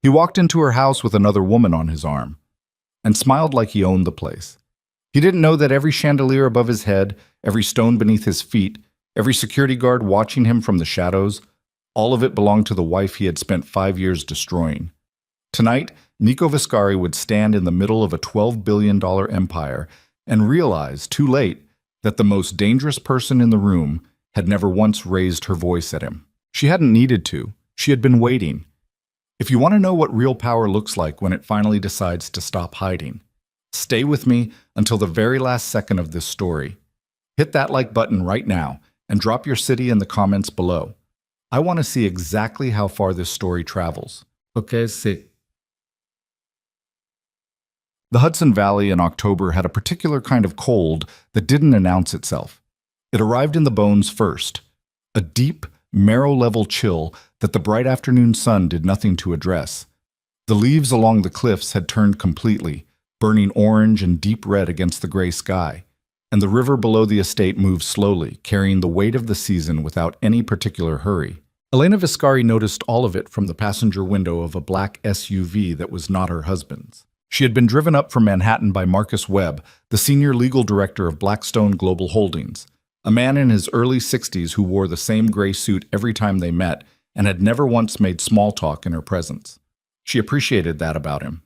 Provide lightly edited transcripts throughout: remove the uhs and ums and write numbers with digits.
He walked into her house with another woman on his arm and smiled like he owned the place. He didn't know that every chandelier above his head, every stone beneath his feet, every security guard watching him from the shadows, all of it belonged to the wife he had spent 5 years destroying. Tonight, Nico Viscari would stand in the middle of a $12 billion empire and realize, too late, that the most dangerous person in the room had never once raised her voice at him. She hadn't needed to. She had been waiting. If you want to know what real power looks like when it finally decides to stop hiding, stay with me until the very last second of this story. Hit that like button right now and drop your city in the comments below. I want to see exactly how far this story travels. Okay, see. The Hudson Valley in October had a particular kind of cold that didn't announce itself. It arrived in the bones first, a deep, marrow-level chill that the bright afternoon sun did nothing to address. The leaves along the cliffs had turned completely, burning orange and deep red against the gray sky, and the river below the estate moved slowly, carrying the weight of the season without any particular hurry. Elena Viscari noticed all of it from the passenger window of a black SUV that was not her husband's. She had been driven up from Manhattan by Marcus Webb, the senior legal director of Blackstone Global Holdings, a man in his early 60s who wore the same gray suit every time they met and had never once made small talk in her presence. She appreciated that about him.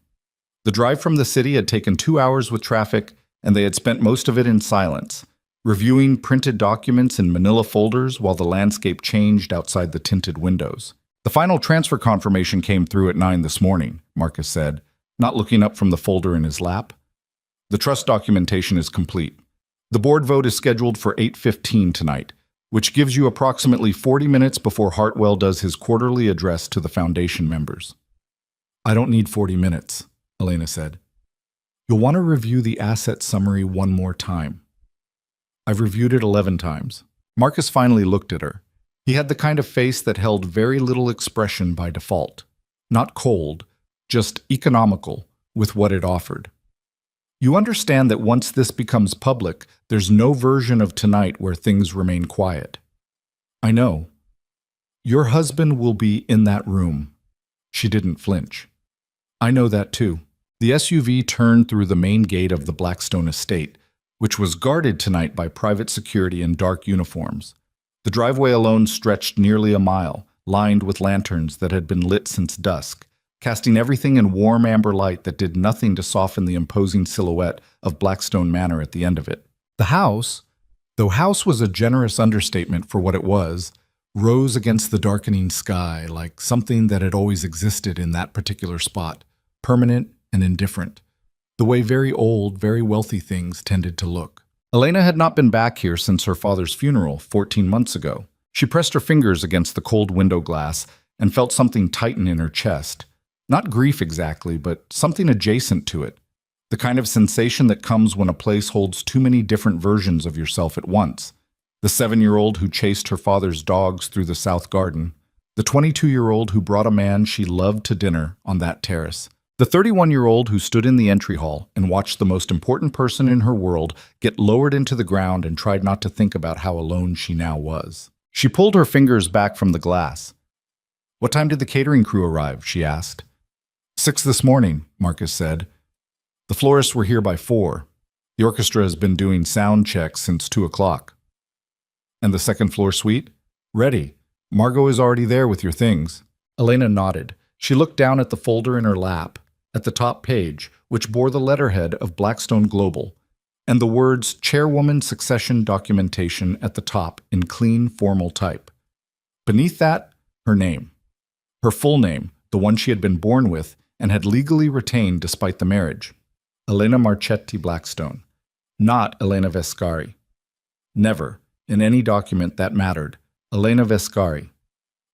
The drive from the city had taken 2 hours with traffic, and they had spent most of it in silence, reviewing printed documents in manila folders while the landscape changed outside the tinted windows. The final transfer confirmation came through at 9 this morning, Marcus said, not looking up from the folder in his lap. The trust documentation is complete. The board vote is scheduled for 8:15 tonight, which gives you approximately 40 minutes before Hartwell does his quarterly address to the foundation members. I don't need 40 minutes, Elena said. You'll want to review the asset summary one more time. I've reviewed it 11 times. Marcus finally looked at her. He had the kind of face that held very little expression by default. Not cold, just economical with what it offered. You understand that once this becomes public, there's no version of tonight where things remain quiet. I know. Your husband will be in that room. She didn't flinch. I know that too. The SUV turned through the main gate of the Blackstone estate, which was guarded tonight by private security in dark uniforms. The driveway alone stretched nearly a mile, lined with lanterns that had been lit since dusk, casting everything in warm amber light that did nothing to soften the imposing silhouette of Blackstone Manor at the end of it. The house, though house was a generous understatement for what it was, rose against the darkening sky like something that had always existed in that particular spot, permanent and indifferent, the way very old, very wealthy things tended to look. Elena had not been back here since her father's funeral 14 months ago. She pressed her fingers against the cold window glass and felt something tighten in her chest. Not grief exactly, but something adjacent to it. The kind of sensation that comes when a place holds too many different versions of yourself at once. The 7-year-old who chased her father's dogs through the South Garden. The 22-year-old who brought a man she loved to dinner on that terrace. The 31-year-old who stood in the entry hall and watched the most important person in her world get lowered into the ground and tried not to think about how alone she now was. She pulled her fingers back from the glass. What time did the catering crew arrive? She asked. 6 this morning, Marcus said. The florists were here by 4. The orchestra has been doing sound checks since 2 o'clock. And the second floor suite? Ready. Margot is already there with your things. Elena nodded. She looked down at the folder in her lap, at the top page, which bore the letterhead of Blackstone Global, and the words Chairwoman Succession Documentation at the top in clean, formal type. Beneath that, her name. Her full name, the one she had been born with and had legally retained despite the marriage. Elena Marchetti Blackstone, not Elena Viscari. Never, in any document that mattered, Elena Viscari.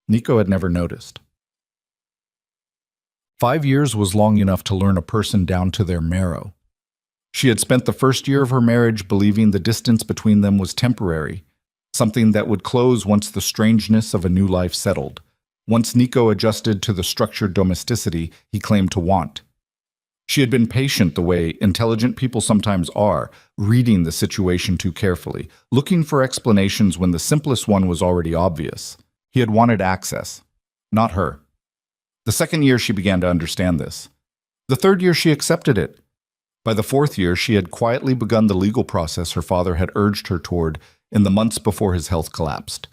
Nico had never noticed. 5 years was long enough to learn a person down to their marrow. She had spent the first year of her marriage believing the distance between them was temporary, something that would close once the strangeness of a new life settled, once Nico adjusted to the structured domesticity he claimed to want. She had been patient the way intelligent people sometimes are, reading the situation too carefully, looking for explanations when the simplest one was already obvious. He had wanted access, not her. The second year, she began to understand this. The third year, she accepted it. By the fourth year, she had quietly begun the legal process her father had urged her toward in the months before his health collapsed.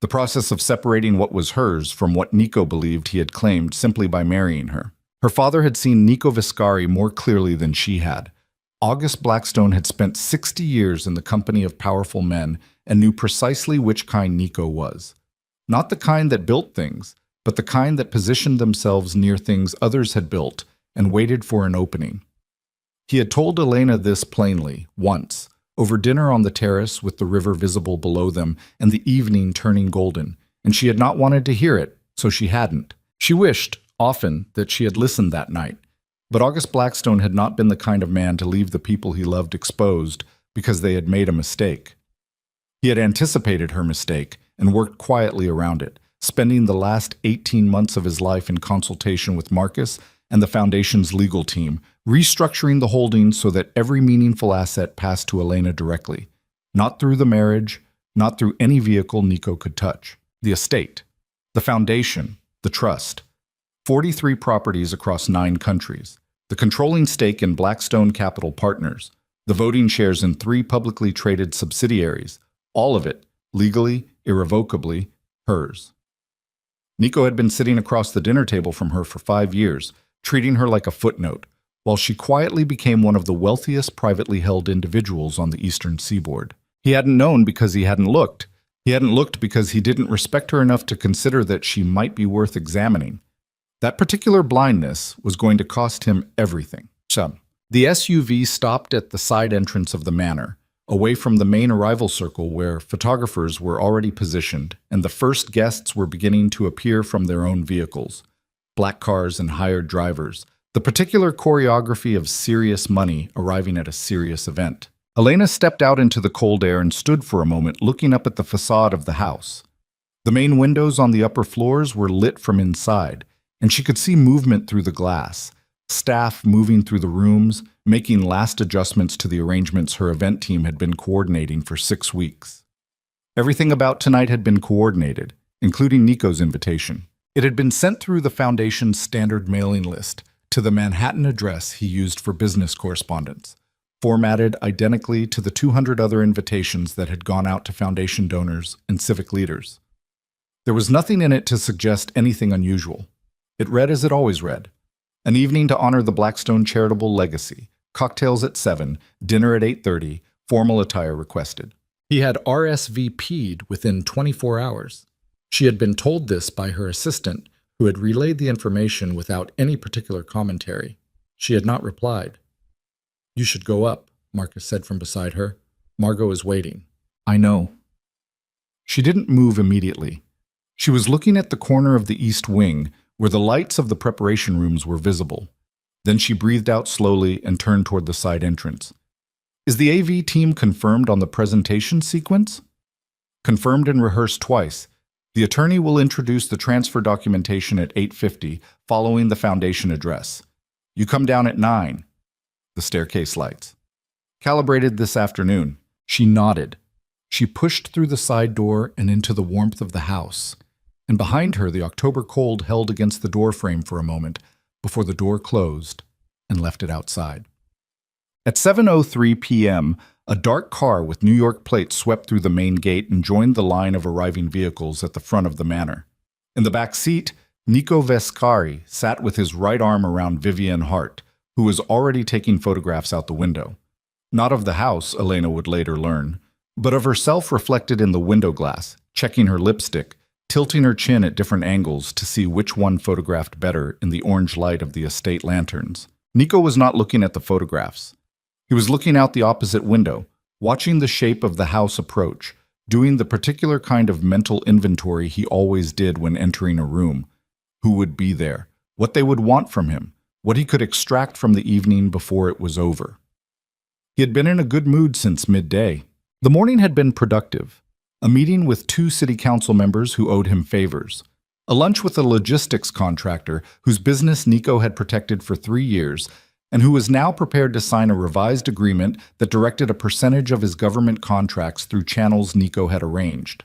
The process of separating what was hers from what Nico believed he had claimed simply by marrying her. Her father had seen Nico Viscari more clearly than she had. August Blackstone had spent 60 years in the company of powerful men and knew precisely which kind Nico was. Not the kind that built things, but the kind that positioned themselves near things others had built and waited for an opening. He had told Elena this plainly, once, over dinner on the terrace with the river visible below them and the evening turning golden, and she had not wanted to hear it, so she hadn't. She wished, often, that she had listened that night. But August Blackstone had not been the kind of man to leave the people he loved exposed because they had made a mistake. He had anticipated her mistake and worked quietly around it, spending the last 18 months of his life in consultation with Marcus and the Foundation's legal team, restructuring the holdings so that every meaningful asset passed to Elena directly, not through the marriage, not through any vehicle Nico could touch. The estate, the foundation, the trust. 43 properties across 9 countries, the controlling stake in Blackstone Capital Partners, the voting shares in 3 publicly traded subsidiaries, all of it, legally, irrevocably, hers. Nico had been sitting across the dinner table from her for 5 years, treating her like a footnote, while she quietly became one of the wealthiest privately held individuals on the eastern seaboard. He hadn't known because he hadn't looked. He hadn't looked because he didn't respect her enough to consider that she might be worth examining. That particular blindness was going to cost him everything. The SUV stopped at the side entrance of the manor, away from the main arrival circle where photographers were already positioned and the first guests were beginning to appear from their own vehicles. Black cars and hired drivers, the particular choreography of serious money arriving at a serious event. Elena stepped out into the cold air and stood for a moment looking up at the facade of the house. The main windows on the upper floors were lit from inside, and she could see movement through the glass, staff moving through the rooms, making last adjustments to the arrangements her event team had been coordinating for 6 weeks. Everything about tonight had been coordinated, including Nico's invitation. It had been sent through the Foundation's standard mailing list to the Manhattan address he used for business correspondence, formatted identically to the 200 other invitations that had gone out to Foundation donors and civic leaders. There was nothing in it to suggest anything unusual. It read as it always read. An evening to honor the Blackstone charitable legacy. Cocktails at 7, dinner at 8:30, formal attire requested. He had RSVP'd within 24 hours. She had been told this by her assistant, who had relayed the information without any particular commentary. She had not replied. "You should go up," Marcus said from beside her. "Margot is waiting." "I know." She didn't move immediately. She was looking at the corner of the east wing, where the lights of the preparation rooms were visible. Then she breathed out slowly and turned toward the side entrance. "Is the AV team confirmed on the presentation sequence?" "Confirmed and rehearsed twice. The attorney will introduce the transfer documentation at 8:50, following the Foundation address. You come down at 9. The staircase lights. "Calibrated this afternoon." She nodded. She pushed through the side door and into the warmth of the house. And behind her the October cold held against the doorframe for a moment before the door closed and left it outside. At 7:03 p.m., a dark car with New York plates swept through the main gate and joined the line of arriving vehicles at the front of the manor. In the back seat, Nico Viscari sat with his right arm around Vivienne Hart, who was already taking photographs out the window. Not of the house, Elena would later learn, but of herself reflected in the window glass, checking her lipstick, tilting her chin at different angles to see which one photographed better in the orange light of the estate lanterns. Nico was not looking at the photographs. He was looking out the opposite window, watching the shape of the house approach, doing the particular kind of mental inventory he always did when entering a room. Who would be there? What they would want from him? What he could extract from the evening before it was over? He had been in a good mood since midday. The morning had been productive. A meeting with 2 city council members who owed him favors. A lunch with a logistics contractor whose business Nico had protected for 3 years and who was now prepared to sign a revised agreement that directed a percentage of his government contracts through channels Nico had arranged.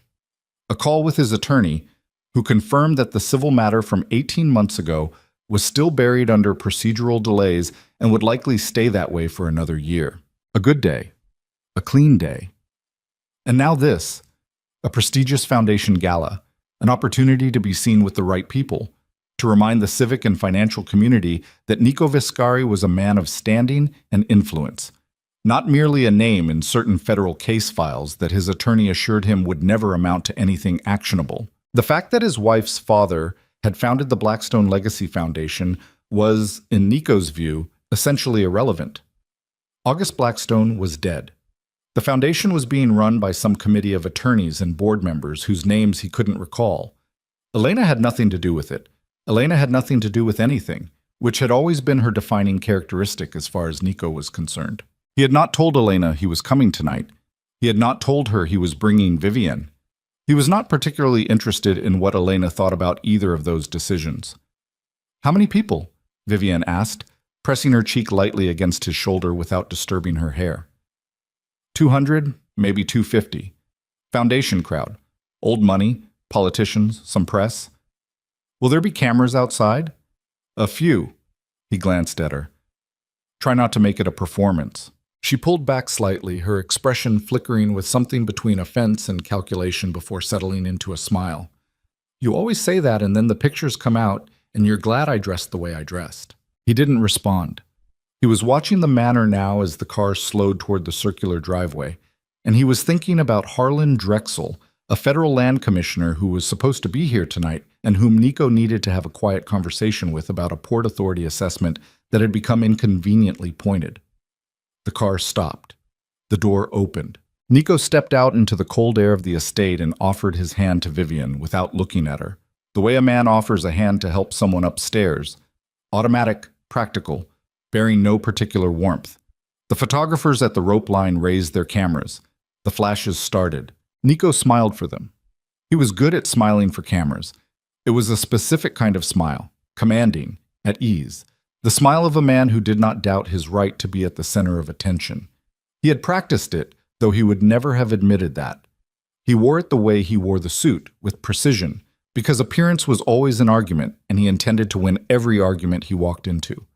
A call with his attorney, who confirmed that the civil matter from 18 months ago was still buried under procedural delays and would likely stay that way for another year. A good day. A clean day. And now this, a prestigious foundation gala, an opportunity to be seen with the right people, to remind the civic and financial community that Nico Viscari was a man of standing and influence, not merely a name in certain federal case files that his attorney assured him would never amount to anything actionable. The fact that his wife's father had founded the Blackstone Legacy Foundation was, in Nico's view, essentially irrelevant. August Blackstone was dead. The foundation was being run by some committee of attorneys and board members whose names he couldn't recall. Elena had nothing to do with it. Elena had nothing to do with anything, which had always been her defining characteristic as far as Nico was concerned. He had not told Elena he was coming tonight. He had not told her he was bringing Vivian. He was not particularly interested in what Elena thought about either of those decisions. "How many people?" Vivian asked, pressing her cheek lightly against his shoulder without disturbing her hair. 200, maybe 250. Foundation crowd. Old money, politicians, some press. "Will there be cameras outside?" "A few." He glanced at her. "Try not to make it a performance." She pulled back slightly, her expression flickering with something between offense and calculation before settling into a smile. "You always say that and then the pictures come out and you're glad I dressed the way I dressed." He didn't respond. He was watching the manor now as the car slowed toward the circular driveway, and he was thinking about Harlan Drexel, a federal land commissioner who was supposed to be here tonight and whom Nico needed to have a quiet conversation with about a Port Authority assessment that had become inconveniently pointed. The car stopped. The door opened. Nico stepped out into the cold air of the estate and offered his hand to Vivian without looking at her, the way a man offers a hand to help someone upstairs. Automatic, practical, bearing no particular warmth. The photographers at the rope line raised their cameras. The flashes started. Nico smiled for them. He was good at smiling for cameras. It was a specific kind of smile, commanding, at ease. The smile of a man who did not doubt his right to be at the center of attention. He had practiced it, though he would never have admitted that. He wore it the way he wore the suit, with precision, because appearance was always an argument, and he intended to win every argument he walked into.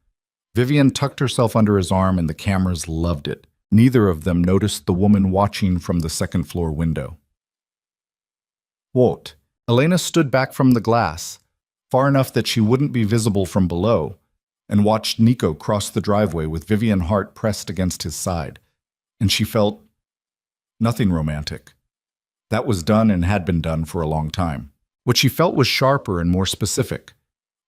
Vivian tucked herself under his arm, and the cameras loved it. Neither of them noticed the woman watching from the second-floor window. What? Elena stood back from the glass, far enough that she wouldn't be visible from below, and watched Nico cross the driveway with Vivian Hart pressed against his side. And she felt nothing romantic. That was done and had been done for a long time. What she felt was sharper and more specific.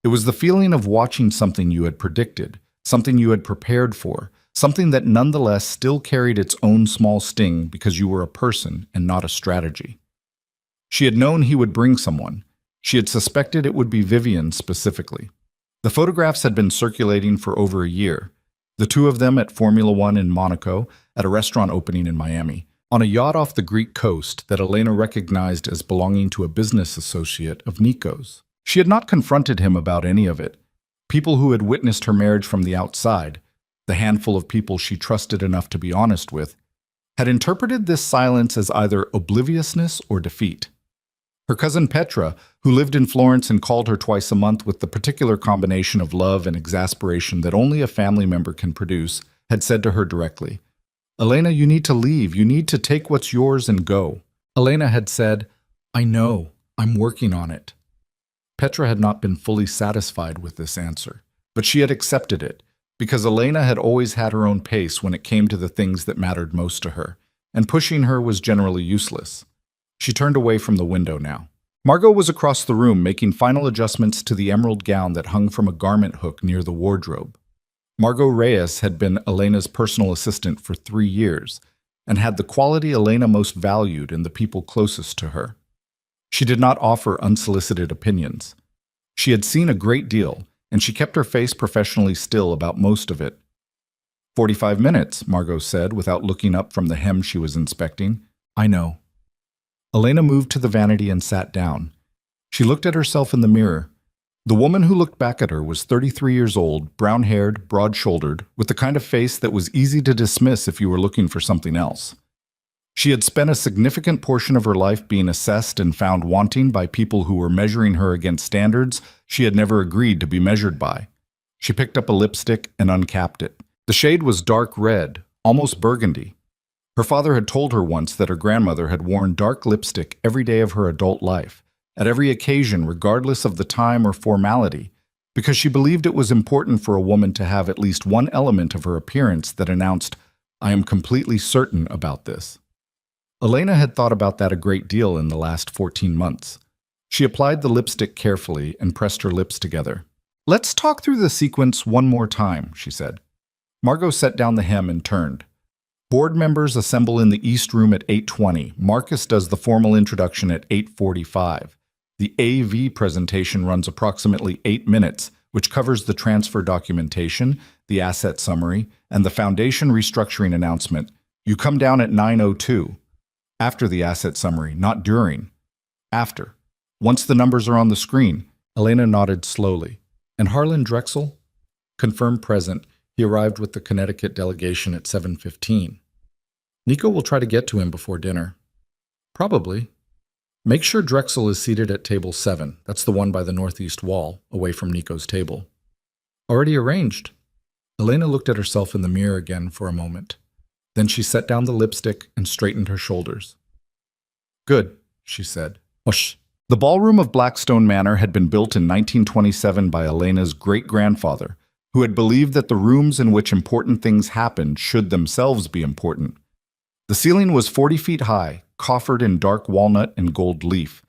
It was the feeling of watching something you had predicted, something you had prepared for, something that nonetheless still carried its own small sting because you were a person and not a strategy. She had known he would bring someone. She had suspected it would be Vivian specifically. The photographs had been circulating for over a year. The two of them at Formula One in Monaco, at a restaurant opening in Miami, on a yacht off the Greek coast that Elena recognized as belonging to a business associate of Nico's. She had not confronted him about any of it. People who had witnessed her marriage from the outside, the handful of people she trusted enough to be honest with, had interpreted this silence as either obliviousness or defeat. Her cousin Petra, who lived in Florence and called her twice a month with the particular combination of love and exasperation that only a family member can produce, had said to her directly, "Elena, you need to leave. You need to take what's yours and go." Elena had said, "I know. I'm working on it." Petra had not been fully satisfied with this answer, but she had accepted it, because Elena had always had her own pace when it came to the things that mattered most to her, and pushing her was generally useless. She turned away from the window now. Margot was across the room making final adjustments to the emerald gown that hung from a garment hook near the wardrobe. Margot Reyes had been Elena's personal assistant for 3 years, and had the quality Elena most valued in the people closest to her. She did not offer unsolicited opinions. She had seen a great deal, and she kept her face professionally still about most of it. 45 minutes, Margot said, without looking up from the hem she was inspecting. "I know." Elena moved to the vanity and sat down. She looked at herself in the mirror. The woman who looked back at her was 33 years old, brown-haired, broad-shouldered, with the kind of face that was easy to dismiss if you were looking for something else. She had spent a significant portion of her life being assessed and found wanting by people who were measuring her against standards she had never agreed to be measured by. She picked up a lipstick and uncapped it. The shade was dark red, almost burgundy. Her father had told her once that her grandmother had worn dark lipstick every day of her adult life, at every occasion regardless of the time or formality, because she believed it was important for a woman to have at least one element of her appearance that announced, "I am completely certain about this." Elena had thought about that a great deal in the last 14 months. She applied the lipstick carefully and pressed her lips together. "Let's talk through the sequence one more time," she said. Margot set down the hem and turned. Board members assemble in the East Room at 8:20. Marcus does the formal introduction at 8:45. The AV presentation runs approximately 8 minutes, which covers the transfer documentation, the asset summary, and the foundation restructuring announcement. You come down at 9:02. After the asset summary, not during. After. Once the numbers are on the screen. Elena nodded slowly. And Harlan Drexel? Confirmed present. He arrived with the Connecticut delegation at 7:15. Nico will try to get to him before dinner. Probably. Make sure Drexel is seated at table 7. That's the one by the northeast wall, away from Nico's table. Already arranged. Elena looked at herself in the mirror again for a moment. Then she set down the lipstick and straightened her shoulders. "Good," she said. "Hush." The ballroom of Blackstone Manor had been built in 1927 by Elena's great-grandfather, who had believed that the rooms in which important things happened should themselves be important. The ceiling was 40 feet high, coffered in dark walnut and gold leaf,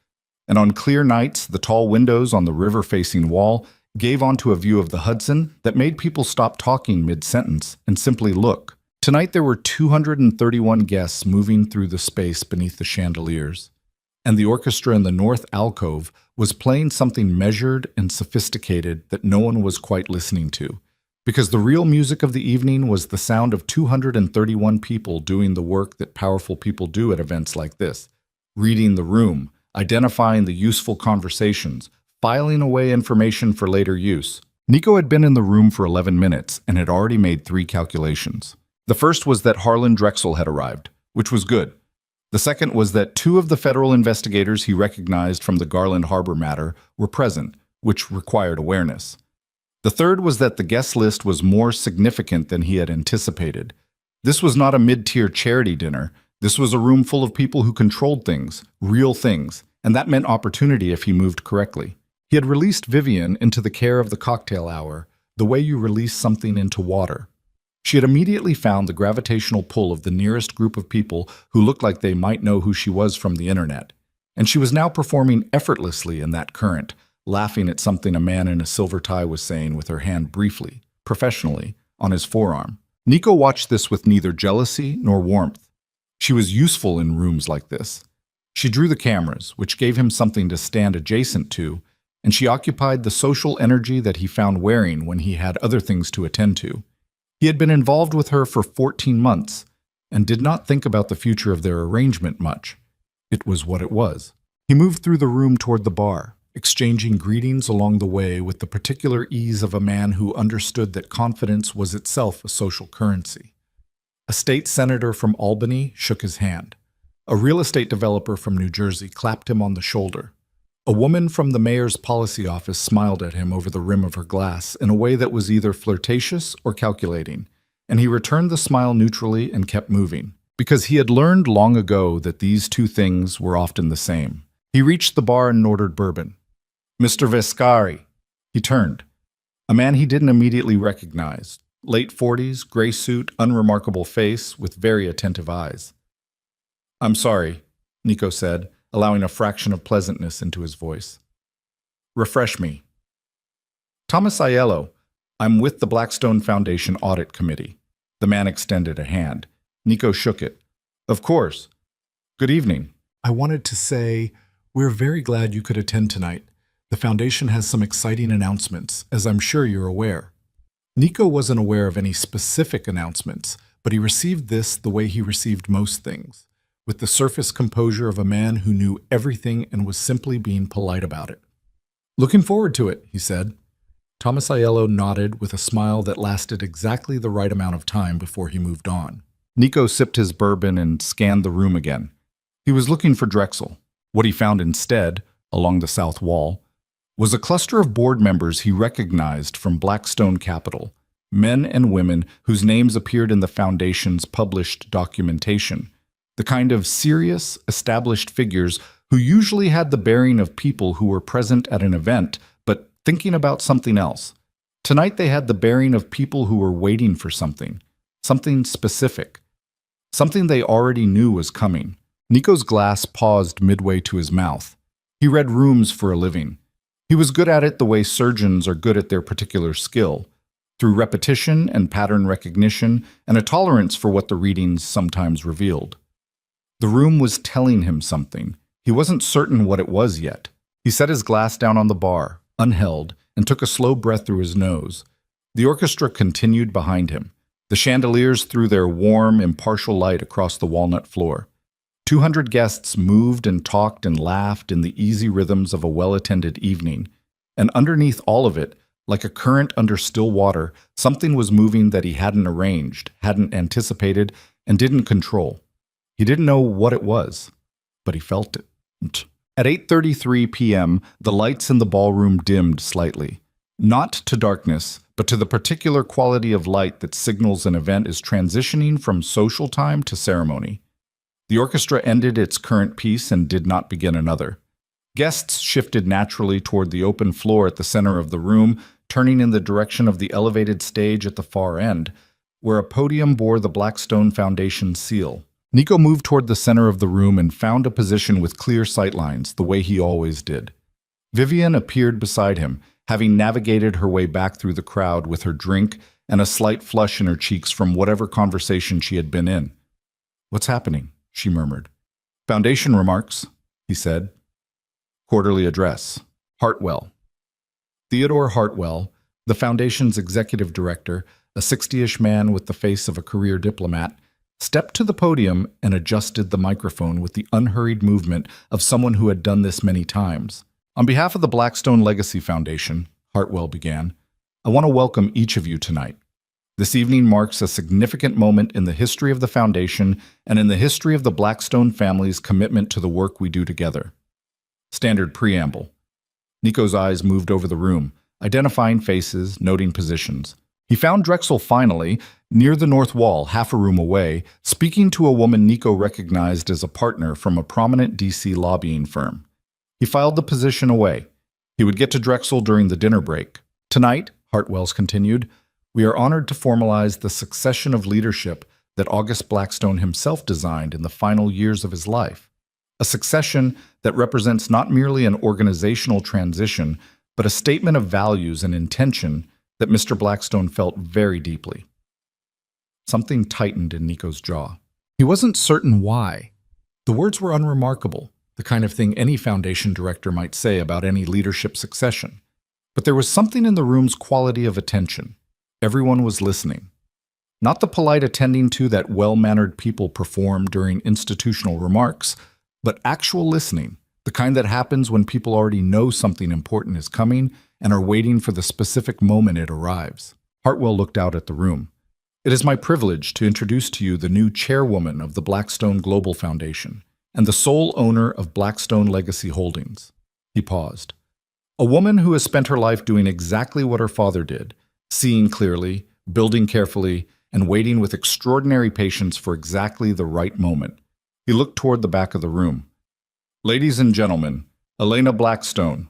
and on clear nights, the tall windows on the river-facing wall gave onto a view of the Hudson that made people stop talking mid-sentence and simply look. Tonight there were 231 guests moving through the space beneath the chandeliers, and the orchestra in the north alcove was playing something measured and sophisticated that no one was quite listening to, because the real music of the evening was the sound of 231 people doing the work that powerful people do at events like this, reading the room, identifying the useful conversations, filing away information for later use. Nico had been in the room for 11 minutes and had already made 3 calculations. The first was that Harlan Drexel had arrived, which was good. The second was that 2 of the federal investigators he recognized from the Garland Harbor matter were present, which required awareness. The third was that the guest list was more significant than he had anticipated. This was not a mid-tier charity dinner. This was a room full of people who controlled things, real things, and that meant opportunity if he moved correctly. He had released Vivian into the care of the cocktail hour, the way you release something into water. She had immediately found the gravitational pull of the nearest group of people who looked like they might know who she was from the internet, and she was now performing effortlessly in that current, laughing at something a man in a silver tie was saying with her hand briefly, professionally, on his forearm. Nico watched this with neither jealousy nor warmth. She was useful in rooms like this. She drew the cameras, which gave him something to stand adjacent to, and she occupied the social energy that he found wearing when he had other things to attend to. He had been involved with her for 14 months and did not think about the future of their arrangement much. It was what it was. He moved through the room toward the bar, exchanging greetings along the way with the particular ease of a man who understood that confidence was itself a social currency. A state senator from Albany shook his hand. A real estate developer from New Jersey clapped him on the shoulder. A woman from the mayor's policy office smiled at him over the rim of her glass in a way that was either flirtatious or calculating, and he returned the smile neutrally and kept moving, because he had learned long ago that these two things were often the same. He reached the bar and ordered bourbon. "Mr. Vescari." He turned. A man he didn't immediately recognize. Late 40s, gray suit, unremarkable face, with very attentive eyes. "I'm sorry," Nico said, allowing a fraction of pleasantness into his voice. "Refresh me." "Thomas Aiello. I'm with the Blackstone Foundation Audit Committee." The man extended a hand. Nico shook it. "Of course. Good evening." "I wanted to say, we're very glad you could attend tonight. The Foundation has some exciting announcements, as I'm sure you're aware." Nico wasn't aware of any specific announcements, but he received this the way he received most things, with the surface composure of a man who knew everything and was simply being polite about it. "Looking forward to it," he said. Thomas Aiello nodded with a smile that lasted exactly the right amount of time before he moved on. Nico sipped his bourbon and scanned the room again. He was looking for Drexel. What he found instead, along the south wall, was a cluster of board members he recognized from Blackstone Capital, men and women whose names appeared in the Foundation's published documentation, the kind of serious, established figures who usually had the bearing of people who were present at an event but thinking about something else. Tonight they had the bearing of people who were waiting for something specific, something they already knew was coming. Nico's glass paused midway to his mouth. He read rooms for a living. He was good at it the way surgeons are good at their particular skill, through repetition and pattern recognition and a tolerance for what the readings sometimes revealed. The room was telling him something. He wasn't certain what it was yet. He set his glass down on the bar, unheld, and took a slow breath through his nose. The orchestra continued behind him. The chandeliers threw their warm, impartial light across the walnut floor. 200 guests moved and talked and laughed in the easy rhythms of a well-attended evening. And underneath all of it, like a current under still water, something was moving that he hadn't arranged, hadn't anticipated, and didn't control. He didn't know what it was, but he felt it. At 8:33 p.m., the lights in the ballroom dimmed slightly. Not to darkness, but to the particular quality of light that signals an event is transitioning from social time to ceremony. The orchestra ended its current piece and did not begin another. Guests shifted naturally toward the open floor at the center of the room, turning in the direction of the elevated stage at the far end, where a podium bore the Blackstone Foundation seal. Nico moved toward the center of the room and found a position with clear sightlines, the way he always did. Vivian appeared beside him, having navigated her way back through the crowd with her drink and a slight flush in her cheeks from whatever conversation she had been in. "What's happening?" she murmured. "Foundation remarks," he said. Quarterly address. Hartwell. Theodore Hartwell, the Foundation's executive director, a 60-ish man with the face of a career diplomat, stepped to the podium and adjusted the microphone with the unhurried movement of someone who had done this many times. "On behalf of the Blackstone Legacy Foundation," Hartwell began, "I want to welcome each of you tonight. This evening marks a significant moment in the history of the Foundation and in the history of the Blackstone family's commitment to the work we do together." Standard preamble. Nico's eyes moved over the room, identifying faces, noting positions. He found Drexel finally, near the north wall, half a room away, speaking to a woman Nico recognized as a partner from a prominent DC lobbying firm. He filed the position away. He would get to Drexel during the dinner break. "Tonight," Hartwells continued, "we are honored to formalize the succession of leadership that August Blackstone himself designed in the final years of his life. A succession that represents not merely an organizational transition, but a statement of values and intention that Mr. Blackstone felt very deeply." Something tightened in Nico's jaw. He wasn't certain why. The words were unremarkable, the kind of thing any foundation director might say about any leadership succession. But there was something in the room's quality of attention. Everyone was listening. Not the polite attending to that well-mannered people perform during institutional remarks, but actual listening, the kind that happens when people already know something important is coming and are waiting for the specific moment it arrives. Hartwell looked out at the room. "It is my privilege to introduce to you the new chairwoman of the Blackstone Global Foundation and the sole owner of Blackstone Legacy Holdings." He paused. "A woman who has spent her life doing exactly what her father did, seeing clearly, building carefully, and waiting with extraordinary patience for exactly the right moment." He looked toward the back of the room. "Ladies and gentlemen, Elena Blackstone."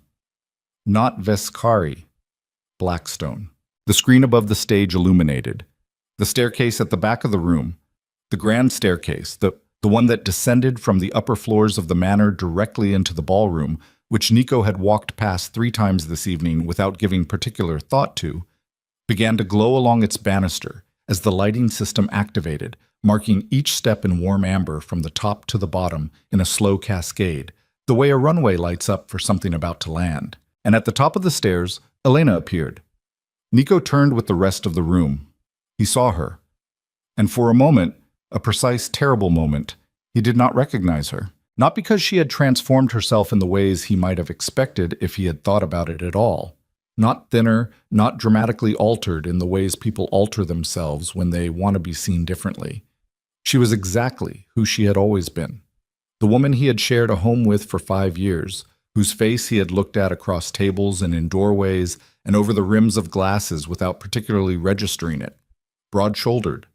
Not Vescari. Blackstone. The screen above the stage illuminated. The staircase at the back of the room, the grand staircase, the one that descended from the upper floors of the manor directly into the ballroom, which Nico had walked past 3 times this evening without giving particular thought to, began to glow along its banister as the lighting system activated, marking each step in warm amber from the top to the bottom in a slow cascade, the way a runway lights up for something about to land. And at the top of the stairs, Elena appeared. Nico turned with the rest of the room. He saw her. And for a moment, a precise, terrible moment, he did not recognize her. Not because she had transformed herself in the ways he might have expected if he had thought about it at all. Not thinner, not dramatically altered in the ways people alter themselves when they want to be seen differently. She was exactly who she had always been. The woman he had shared a home with for 5 years, whose face he had looked at across tables and in doorways and over the rims of glasses without particularly registering it. Broad-shouldered,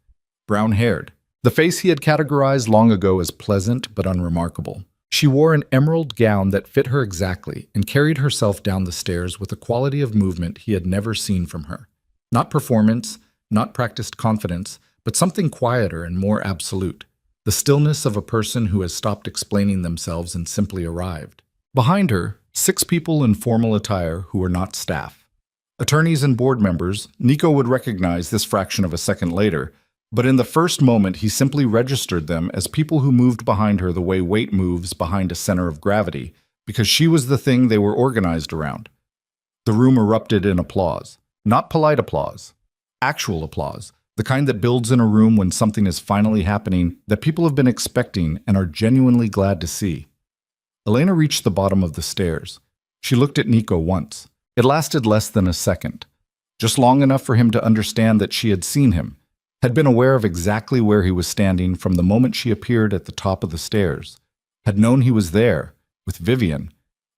brown-haired, the face he had categorized long ago as pleasant but unremarkable. She wore an emerald gown that fit her exactly and carried herself down the stairs with a quality of movement he had never seen from her. Not performance, not practiced confidence, but something quieter and more absolute. The stillness of a person who has stopped explaining themselves and simply arrived. Behind her, 6 people in formal attire who were not staff. Attorneys and board members. Nico would recognize this fraction of a second later, but in the first moment he simply registered them as people who moved behind her the way weight moves behind a center of gravity, because she was the thing they were organized around. The room erupted in applause. Not polite applause. Actual applause. The kind that builds in a room when something is finally happening that people have been expecting and are genuinely glad to see. Elena reached the bottom of the stairs. She looked at Nico once. It lasted less than a second. Just long enough for him to understand that she had seen him, had been aware of exactly where he was standing from the moment she appeared at the top of the stairs, had known he was there, with Vivian,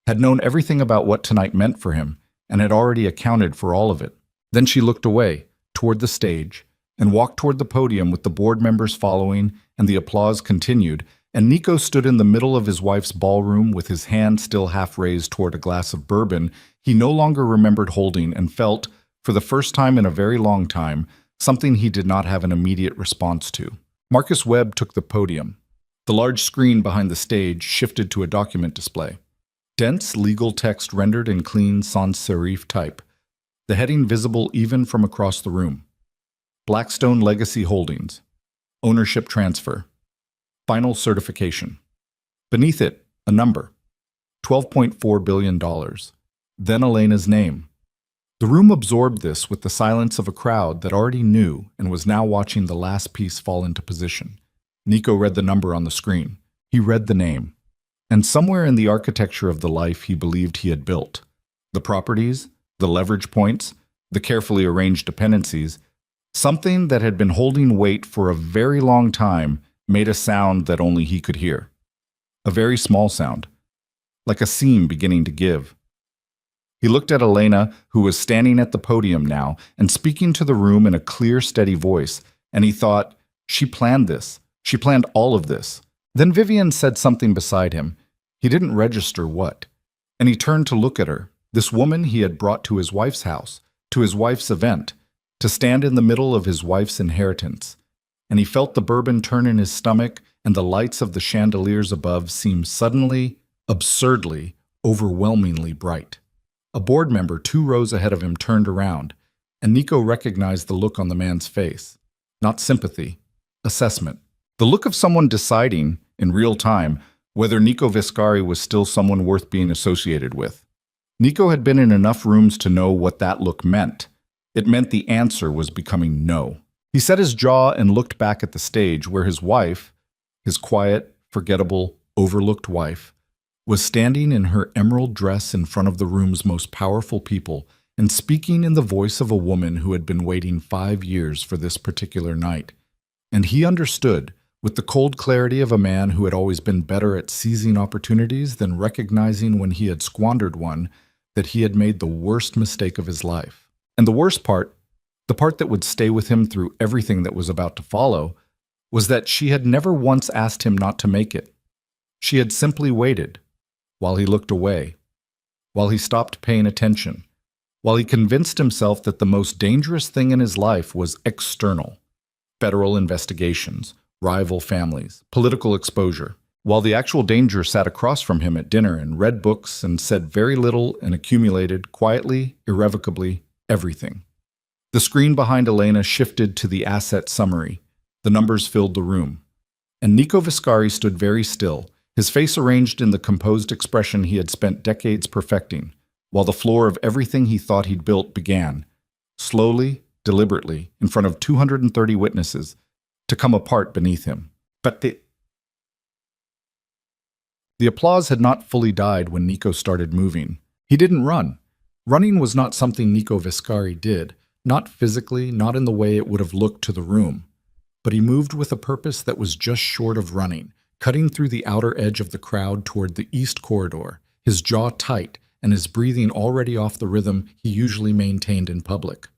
had known everything about what tonight meant for him, and had already accounted for all of it. Then she looked away, toward the stage, and walked toward the podium with the board members following, and the applause continued, and Nico stood in the middle of his wife's ballroom with his hand still half raised toward a glass of bourbon he no longer remembered holding, and felt, for the first time in a very long time, something he did not have an immediate response to. Marcus Webb took the podium. The large screen behind the stage shifted to a document display. Dense legal text rendered in clean sans serif type, the heading visible even from across the room. Blackstone Legacy Holdings. Ownership transfer. Final certification. Beneath it, a number. $12.4 billion. Then Elena's name. The room absorbed this with the silence of a crowd that already knew and was now watching the last piece fall into position. Nico read the number on the screen. He read the name. And somewhere in the architecture of the life he believed he had built, the properties, the leverage points, the carefully arranged dependencies, something that had been holding weight for a very long time made a sound that only he could hear. A very small sound, like a seam beginning to give. He looked at Elena, who was standing at the podium now and speaking to the room in a clear, steady voice, and he thought, she planned this. She planned all of this. Then Vivian said something beside him. He didn't register what. And he turned to look at her, this woman he had brought to his wife's house, to his wife's event, to stand in the middle of his wife's inheritance. And he felt the bourbon turn in his stomach and the lights of the chandeliers above seem suddenly, absurdly, overwhelmingly bright. A board member 2 rows ahead of him turned around, and Nico recognized the look on the man's face. Not sympathy, assessment. The look of someone deciding, in real time, whether Nico Viscari was still someone worth being associated with. Nico had been in enough rooms to know what that look meant. It meant the answer was becoming no. He set his jaw and looked back at the stage where his wife, his quiet, forgettable, overlooked wife, was standing in her emerald dress in front of the room's most powerful people and speaking in the voice of a woman who had been waiting 5 years for this particular night. And he understood, with the cold clarity of a man who had always been better at seizing opportunities than recognizing when he had squandered one, that he had made the worst mistake of his life. And the worst part, the part that would stay with him through everything that was about to follow, was that she had never once asked him not to make it. She had simply waited, while he looked away, while he stopped paying attention, while he convinced himself that the most dangerous thing in his life was external. Federal investigations, rival families, political exposure, while the actual danger sat across from him at dinner and read books and said very little and accumulated, quietly, irrevocably, everything. The screen behind Elena shifted to the asset summary. The numbers filled the room. And Nico Viscari stood very still, his face arranged in the composed expression he had spent decades perfecting, while the floor of everything he thought he'd built began, slowly, deliberately, in front of 230 witnesses, to come apart beneath him. But the applause had not fully died when Nico started moving. He didn't run. Running was not something Nico Viscari did, not physically, not in the way it would have looked to the room. but he moved with a purpose that was just short of running, cutting through the outer edge of the crowd toward the east corridor, his jaw tight and his breathing already off the rhythm he usually maintained in public.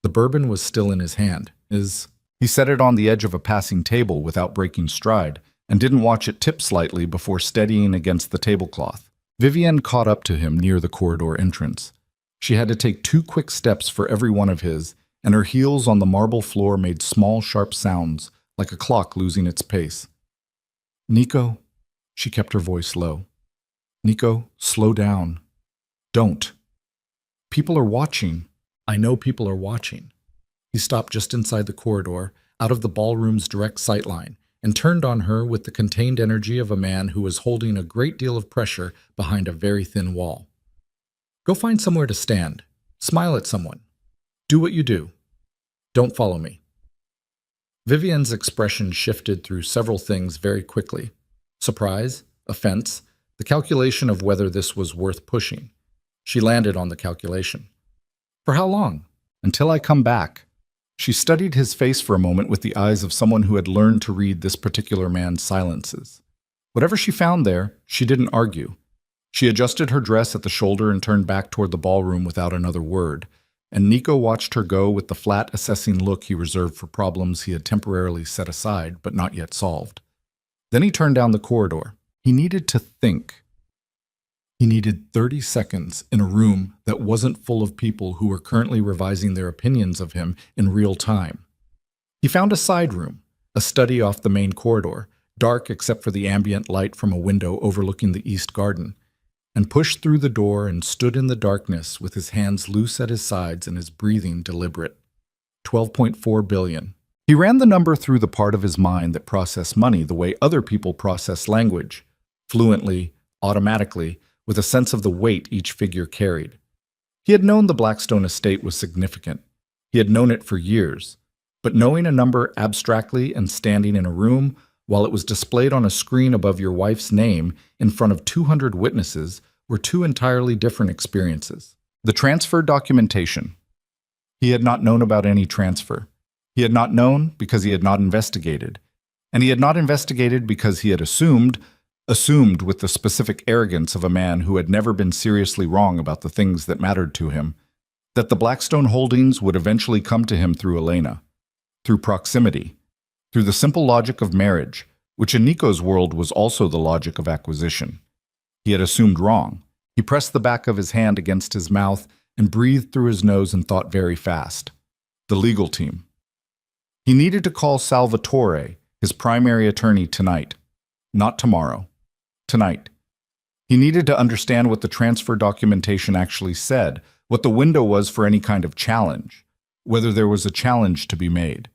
The bourbon was still in his hand. He set it on the edge of a passing table without breaking stride, and didn't watch it tip slightly before steadying against the tablecloth. Vivienne caught up to him near the corridor entrance. She had to take 2 quick steps for every one of his, and her heels on the marble floor made small, sharp sounds, like a clock losing its pace. "Nico," she kept her voice low. "Nico, slow down. Don't. People are watching. I know people are watching." He stopped just inside the corridor, out of the ballroom's direct sightline, and turned on her with the contained energy of a man who was holding a great deal of pressure behind a very thin wall. "Go find somewhere to stand. Smile at someone. Do what you do. Don't follow me." Vivienne's expression shifted through several things very quickly. Surprise, offense, the calculation of whether this was worth pushing. She landed on the calculation. "For how long?" "Until I come back." She studied his face for a moment with the eyes of someone who had learned to read this particular man's silences. Whatever she found there, she didn't argue. She adjusted her dress at the shoulder and turned back toward the ballroom without another word, and Nico watched her go with the flat, assessing look he reserved for problems he had temporarily set aside but not yet solved. Then he turned down the corridor. He needed to think. He needed 30 seconds in a room that wasn't full of people who were currently revising their opinions of him in real time. He found a side room, a study off the main corridor, dark except for the ambient light from a window overlooking the east garden, and pushed through the door and stood in the darkness with his hands loose at his sides and his breathing deliberate. 12.4 billion. He ran the number through the part of his mind that processed money the way other people process language, fluently, automatically, with a sense of the weight each figure carried. He had known the Blackstone estate was significant. He had known it for years. But knowing a number abstractly and standing in a room while it was displayed on a screen above your wife's name in front of 200 witnesses were 2 entirely different experiences. The transfer documentation. He had not known about any transfer. He had not known because he had not investigated. And he had not investigated because he had assumed with the specific arrogance of a man who had never been seriously wrong about the things that mattered to him, that the Blackstone holdings would eventually come to him through Elena, through proximity, through the simple logic of marriage, which in Nico's world was also the logic of acquisition. He had assumed wrong. He pressed the back of his hand against his mouth and breathed through his nose and thought very fast. The legal team. He needed to call Salvatore, his primary attorney, tonight, not tomorrow. Tonight. He needed to understand what the transfer documentation actually said, what the window was for any kind of challenge, whether there was a challenge to be made.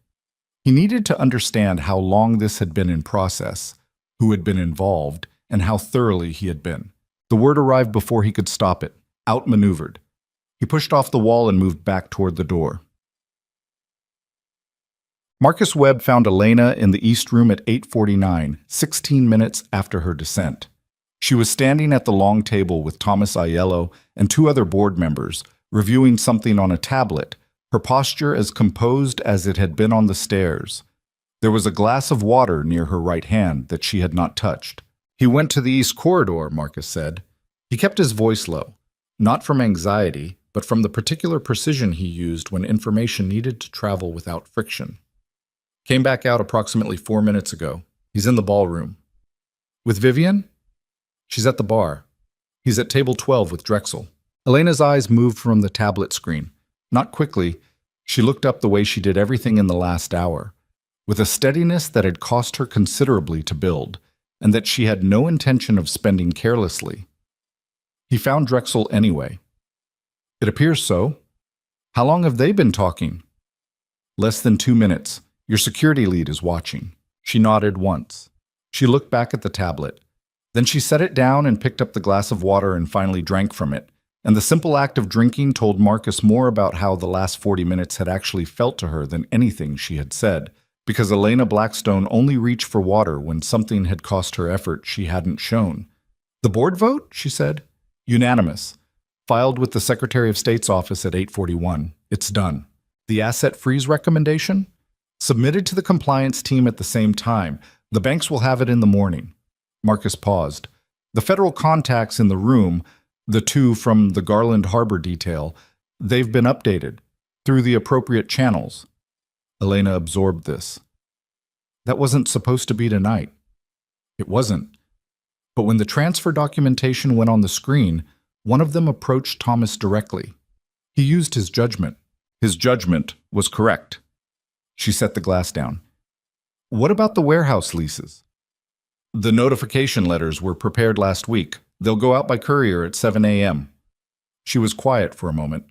He needed to understand how long this had been in process, who had been involved, and how thoroughly he had been. The word arrived before he could stop it, outmaneuvered. He pushed off the wall and moved back toward the door. Marcus Webb found Elena in the East Room at 8:49, 16 minutes after her descent. She was standing at the long table with Thomas Aiello and 2 other board members, reviewing something on a tablet, her posture as composed as it had been on the stairs. There was a glass of water near her right hand that she had not touched. "He went to the East Corridor," Marcus said. He kept his voice low, not from anxiety, but from the particular precision he used when information needed to travel without friction. "Came back out approximately 4 minutes ago. He's in the ballroom." "With Vivienne?" "She's at the bar. He's at table 12 with Drexel." Elena's eyes moved from the tablet screen. Not quickly, she looked up the way she did everything in the last hour, with a steadiness that had cost her considerably to build, and that she had no intention of spending carelessly. "He found Drexel anyway." "It appears so. How long have they been talking?" "Less than 2 minutes. Your security lead is watching." She nodded once. She looked back at the tablet. Then she set it down and picked up the glass of water and finally drank from it. And the simple act of drinking told Marcus more about how the last 40 minutes had actually felt to her than anything she had said, because Elena Blackstone only reached for water when something had cost her effort she hadn't shown. "The board vote?" she said. "Unanimous. Filed with the Secretary of State's office at 8:41. It's done." "The asset freeze recommendation?" Submitted to the compliance team at the same time. The banks will have it in the morning. Marcus paused. The federal contacts in the room, the two from the Garland Harbor detail, they've been updated through the appropriate channels. Elena absorbed this. That wasn't supposed to be tonight. It wasn't. But when the transfer documentation went on the screen, one of them approached Thomas directly. He used his judgment. His judgment was correct. She set the glass down. What about the warehouse leases? The notification letters were prepared last week. They'll go out by courier at 7 a.m. She was quiet for a moment.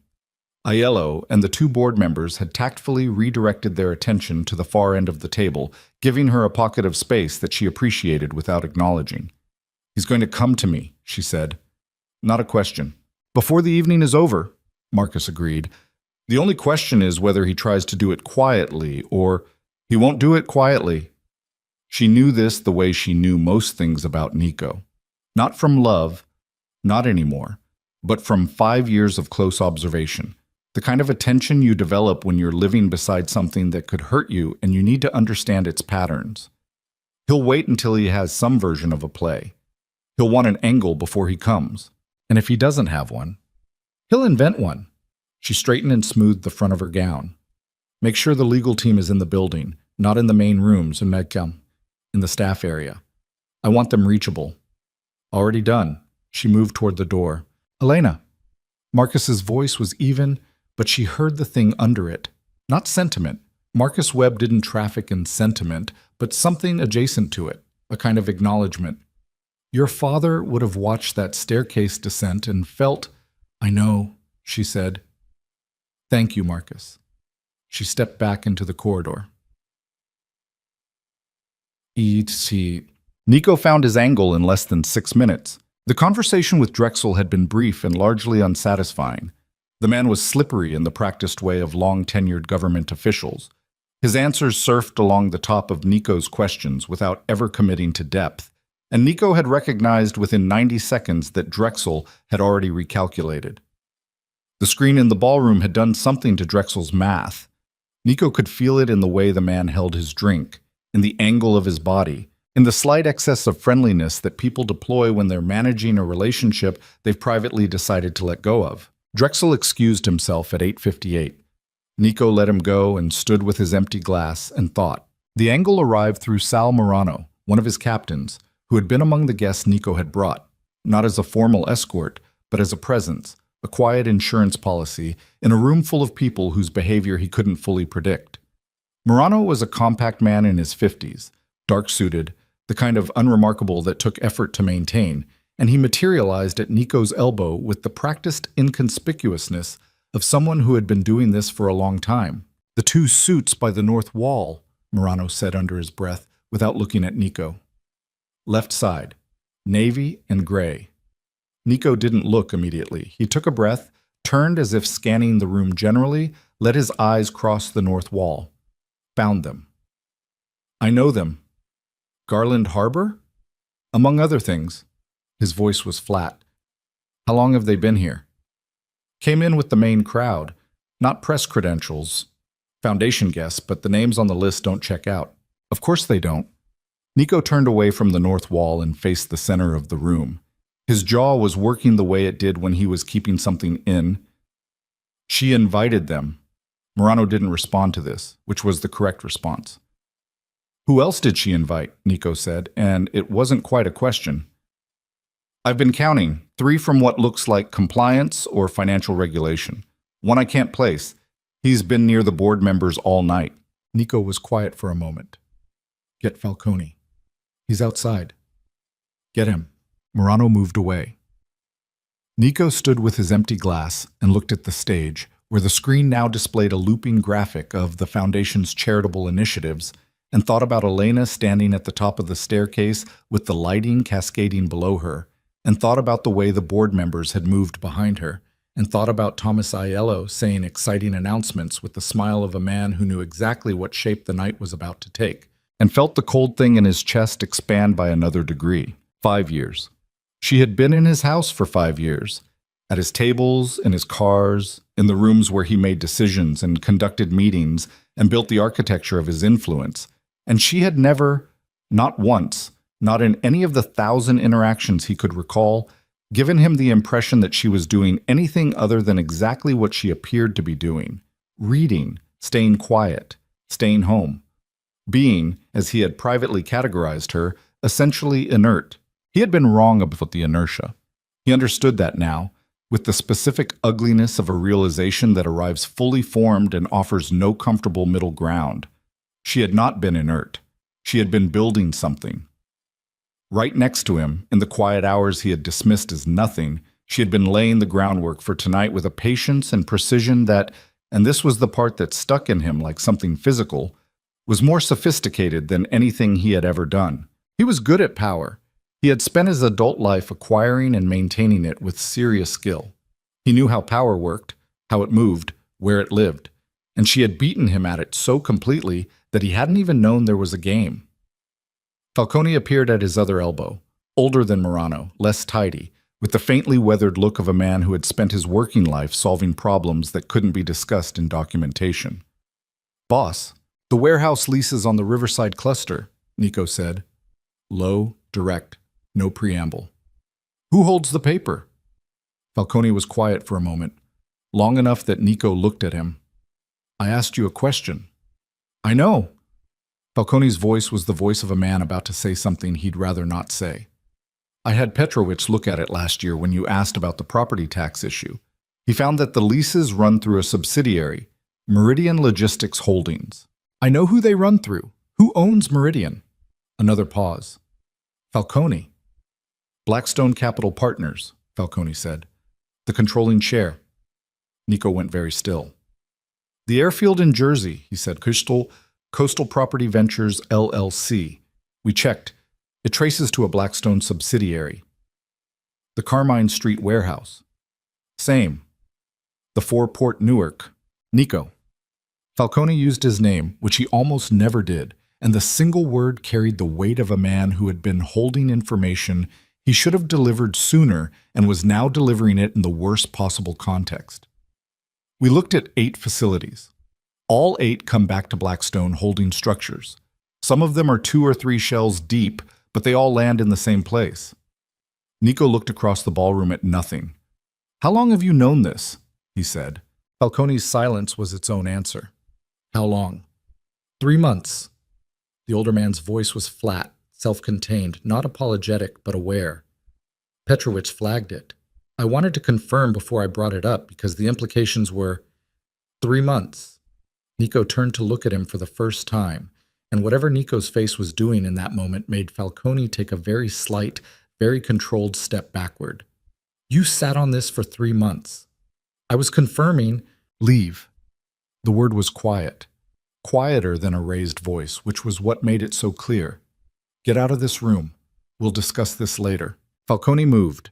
Aiello and the two board members had tactfully redirected their attention to the far end of the table, giving her a pocket of space that she appreciated without acknowledging. He's going to come to me, she said. Not a question. Before the evening is over, Marcus agreed. The only question is whether he tries to do it quietly or he won't do it quietly. She knew this the way she knew most things about Nico. Not from love, not anymore, but from 5 years of close observation. The kind of attention you develop when you're living beside something that could hurt you and you need to understand its patterns. He'll wait until he has some version of a play. He'll want an angle before he comes. And if he doesn't have one, he'll invent one. She straightened and smoothed the front of her gown. Make sure the legal team is in the building, not in the main rooms in the staff area. I want them reachable. Already done. She moved toward the door. Elena. Marcus's voice was even, but she heard the thing under it. Not sentiment. Marcus Webb didn't traffic in sentiment, but something adjacent to it, a kind of acknowledgement. Your father would have watched that staircase descent and felt, I know, she said. Thank you, Marcus. She stepped back into the corridor. Nico found his angle in less than 6 minutes. The conversation with Drexel had been brief and largely unsatisfying. The man was slippery in the practiced way of long-tenured government officials. His answers surfed along the top of Nico's questions without ever committing to depth, and Nico had recognized within 90 seconds that Drexel had already recalculated. The screen in the ballroom had done something to Drexel's math. Nico could feel it in the way the man held his drink, in the angle of his body, in the slight excess of friendliness that people deploy when they're managing a relationship they've privately decided to let go of. Drexel excused himself at 8:58. Nico let him go and stood with his empty glass and thought. The angle arrived through Sal Morano, one of his captains, who had been among the guests Nico had brought, not as a formal escort, but as a presence, a quiet insurance policy, in a room full of people whose behavior he couldn't fully predict. Morano was a compact man in his 50s, dark-suited, the kind of unremarkable that took effort to maintain, and he materialized at Nico's elbow with the practiced inconspicuousness of someone who had been doing this for a long time. The two suits by the north wall, Morano said under his breath, without looking at Nico. Left side, navy and gray. Nico didn't look immediately. He took a breath, turned as if scanning the room generally, let his eyes cross the north wall. Found them. I know them. Garland Harbor? Among other things. His voice was flat. How long have they been here? Came in with the main crowd. Not press credentials. Foundation guests, but the names on the list don't check out. Of course they don't. Nico turned away from the north wall and faced the center of the room. His jaw was working the way it did when he was keeping something in. She invited them. Morano didn't respond to this, which was the correct response. Who else did she invite? Nico said, and it wasn't quite a question. I've been counting. 3 from what looks like compliance or financial regulation. 1 I can't place. He's been near the board members all night. Nico was quiet for a moment. Get Falcone. He's outside. Get him. Morano moved away. Nico stood with his empty glass and looked at the stage, where the screen now displayed a looping graphic of the Foundation's charitable initiatives, and thought about Elena standing at the top of the staircase with the lighting cascading below her, and thought about the way the board members had moved behind her, and thought about Thomas Aiello saying exciting announcements with the smile of a man who knew exactly what shape the night was about to take, and felt the cold thing in his chest expand by another degree. 5 years. She had been in his house for 5 years, at his tables, in his cars, in the rooms where he made decisions and conducted meetings, and built the architecture of his influence, and she had never, not once, not in any of the 1,000 interactions he could recall, given him the impression that she was doing anything other than exactly what she appeared to be doing: reading, staying quiet, staying home, being, as he had privately categorized her, essentially inert. He had been wrong about the inertia. He understood that now, with the specific ugliness of a realization that arrives fully formed and offers no comfortable middle ground. She had not been inert. She had been building something. Right next to him, in the quiet hours he had dismissed as nothing, she had been laying the groundwork for tonight with a patience and precision that, and this was the part that stuck in him like something physical, was more sophisticated than anything he had ever done. He was good at power. He had spent his adult life acquiring and maintaining it with serious skill. He knew how power worked, how it moved, where it lived, and she had beaten him at it so completely that he hadn't even known there was a game. Falcone appeared at his other elbow, older than Morano, less tidy, with the faintly weathered look of a man who had spent his working life solving problems that couldn't be discussed in documentation. "Boss, the warehouse leases on the Riverside cluster," Nico said. Low, direct, no preamble. "Who holds the paper?" Falcone was quiet for a moment, long enough that Nico looked at him. "I asked you a question." "I know." Falcone's voice was the voice of a man about to say something he'd rather not say. "I had Petrovich look at it last year when you asked about the property tax issue. He found that the leases run through a subsidiary, Meridian Logistics Holdings." "I know who they run through. Who owns Meridian?" Another pause. "Falcone." "Blackstone Capital Partners," Falcone said. "The controlling share." Nico went very still. "The airfield in Jersey," he said. Coastal Property Ventures, LLC. We checked. It traces to a Blackstone subsidiary." "The Carmine Street warehouse." "Same." "The 4 Port Newark." "Nico." Falcone used his name, which he almost never did, and the single word carried the weight of a man who had been holding information he should have delivered sooner and was now delivering it in the worst possible context. "We looked at 8 facilities. All 8 come back to Blackstone holding structures. Some of them are 2 or 3 shells deep, but they all land in the same place." Nico looked across the ballroom at nothing. "How long have you known this?" he said. Falcone's silence was its own answer. "How long?" "3 months." The older man's voice was flat, self-contained, not apologetic, but aware. Petrovich flagged it. "I wanted to confirm before I brought it up because the implications were 3 months. Nico turned to look at him for the first time, and whatever Nico's face was doing in that moment made Falcone take a very slight, very controlled step backward. "You sat on this for 3 months. I was confirming—" "Leave." The word was quiet. Quieter than a raised voice, which was what made it so clear. "Get out of this room. We'll discuss this later." Falcone moved.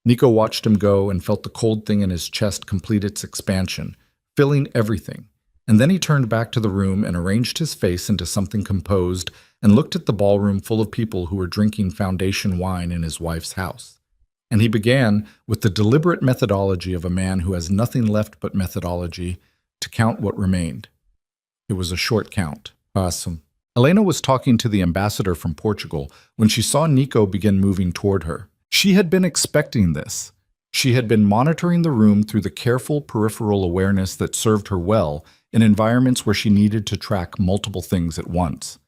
Nico watched him go and felt the cold thing in his chest complete its expansion, filling everything. And then he turned back to the room and arranged his face into something composed and looked at the ballroom full of people who were drinking foundation wine in his wife's house. And he began, with the deliberate methodology of a man who has nothing left but methodology, to count what remained. It was a short count. Awesome. Elena was talking to the ambassador from Portugal when she saw Nico begin moving toward her. She had been expecting this. She had been monitoring the room through the careful peripheral awareness that served her well in environments where she needed to track multiple things at once.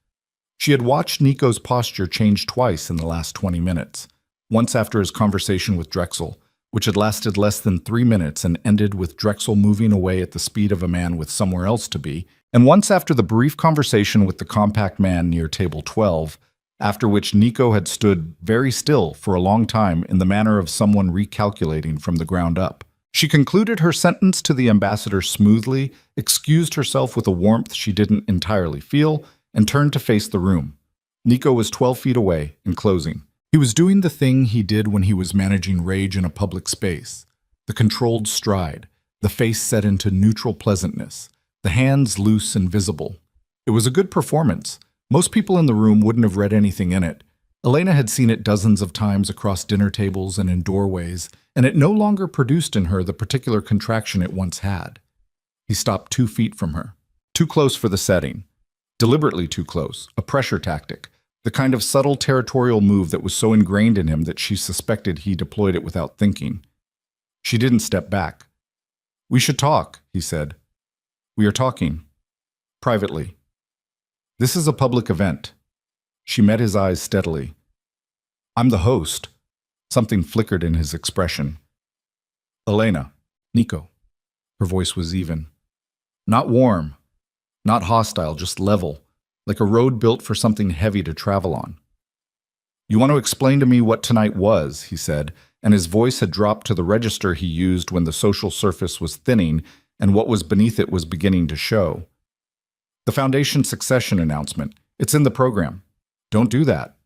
She had watched Nico's posture change twice in the last 20 minutes, once after his conversation with Drexel, which had lasted less than 3 minutes and ended with Drexel moving away at the speed of a man with somewhere else to be, and once after the brief conversation with the compact man near table 12, after which Nico had stood very still for a long time in the manner of someone recalculating from the ground up. She concluded her sentence to the ambassador smoothly, excused herself with a warmth she didn't entirely feel, and turned to face the room. Nico was 12 feet away and closing. He was doing the thing he did when he was managing rage in a public space. The controlled stride, the face set into neutral pleasantness, the hands loose and visible. It was a good performance. Most people in the room wouldn't have read anything in it. Elena had seen it dozens of times across dinner tables and in doorways, and it no longer produced in her the particular contraction it once had. He stopped 2 feet from her. Too close for the setting. Deliberately too close. A pressure tactic. The kind of subtle territorial move that was so ingrained in him that she suspected he deployed it without thinking. She didn't step back. "We should talk," he said. "We are talking. Privately. This is a public event." She met his eyes steadily. "I'm the host." Something flickered in his expression. "Elena." "Nico." Her voice was even. Not warm, not hostile, just level, like a road built for something heavy to travel on. "You want to explain to me what tonight was," he said, and his voice had dropped to the register he used when the social surface was thinning and what was beneath it was beginning to show. "The Foundation succession announcement. It's in the program." "Don't do that."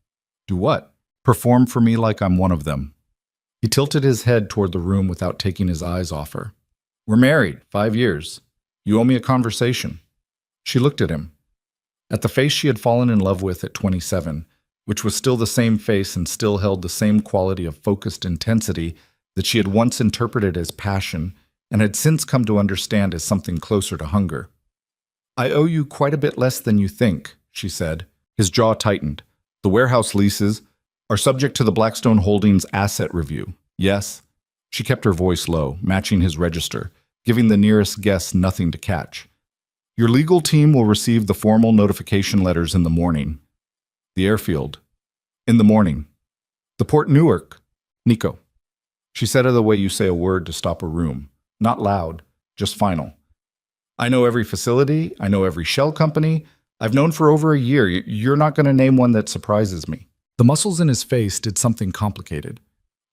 "Do what?" "Perform for me like I'm one of them." He tilted his head toward the room without taking his eyes off her. "We're married, 5 years. You owe me a conversation." She looked at him. At the face she had fallen in love with at 27, which was still the same face and still held the same quality of focused intensity that she had once interpreted as passion and had since come to understand as something closer to hunger. "I owe you quite a bit less than you think," she said. His jaw tightened. "The warehouse leases are subject to the Blackstone Holdings asset review." "Yes." She kept her voice low, matching his register, giving the nearest guest nothing to catch. "Your legal team will receive the formal notification letters in the morning." "The airfield." "In the morning." "The Port Newark." "Nico." She said it the way you say a word to stop a room. Not loud, just final. "I know every facility. I know every shell company. I've known for over a year. You're not going to name one that surprises me." The muscles in his face did something complicated.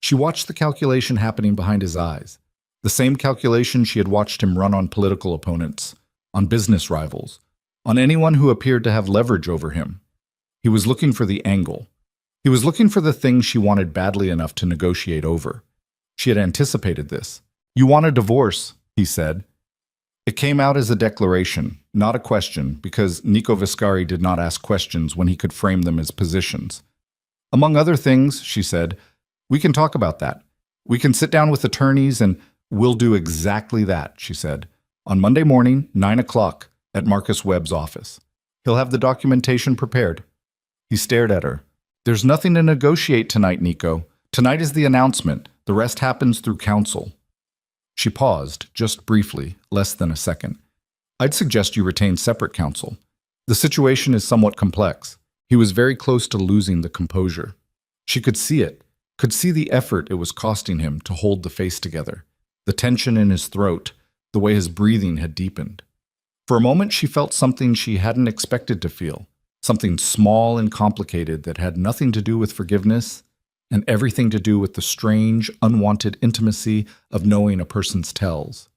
She watched the calculation happening behind his eyes. The same calculation she had watched him run on political opponents, on business rivals, on anyone who appeared to have leverage over him. He was looking for the angle. He was looking for the thing she wanted badly enough to negotiate over. She had anticipated this. "You want a divorce," he said. It came out as a declaration, not a question, because Nico Viscari did not ask questions when he could frame them as positions. "Among other things," she said, "we can talk about that. We can sit down with attorneys and we'll do exactly that," she said. "On Monday morning, 9 o'clock, at Marcus Webb's office. He'll have the documentation prepared." He stared at her. "There's nothing to negotiate tonight, Nico. Tonight is the announcement. The rest happens through counsel." She paused, just briefly, less than a second. "I'd suggest you retain separate counsel. The situation is somewhat complex." He was very close to losing the composure. She could see it, could see the effort it was costing him to hold the face together, the tension in his throat, the way his breathing had deepened. For a moment she felt something she hadn't expected to feel, something small and complicated that had nothing to do with forgiveness and everything to do with the strange, unwanted intimacy of knowing a person's tells.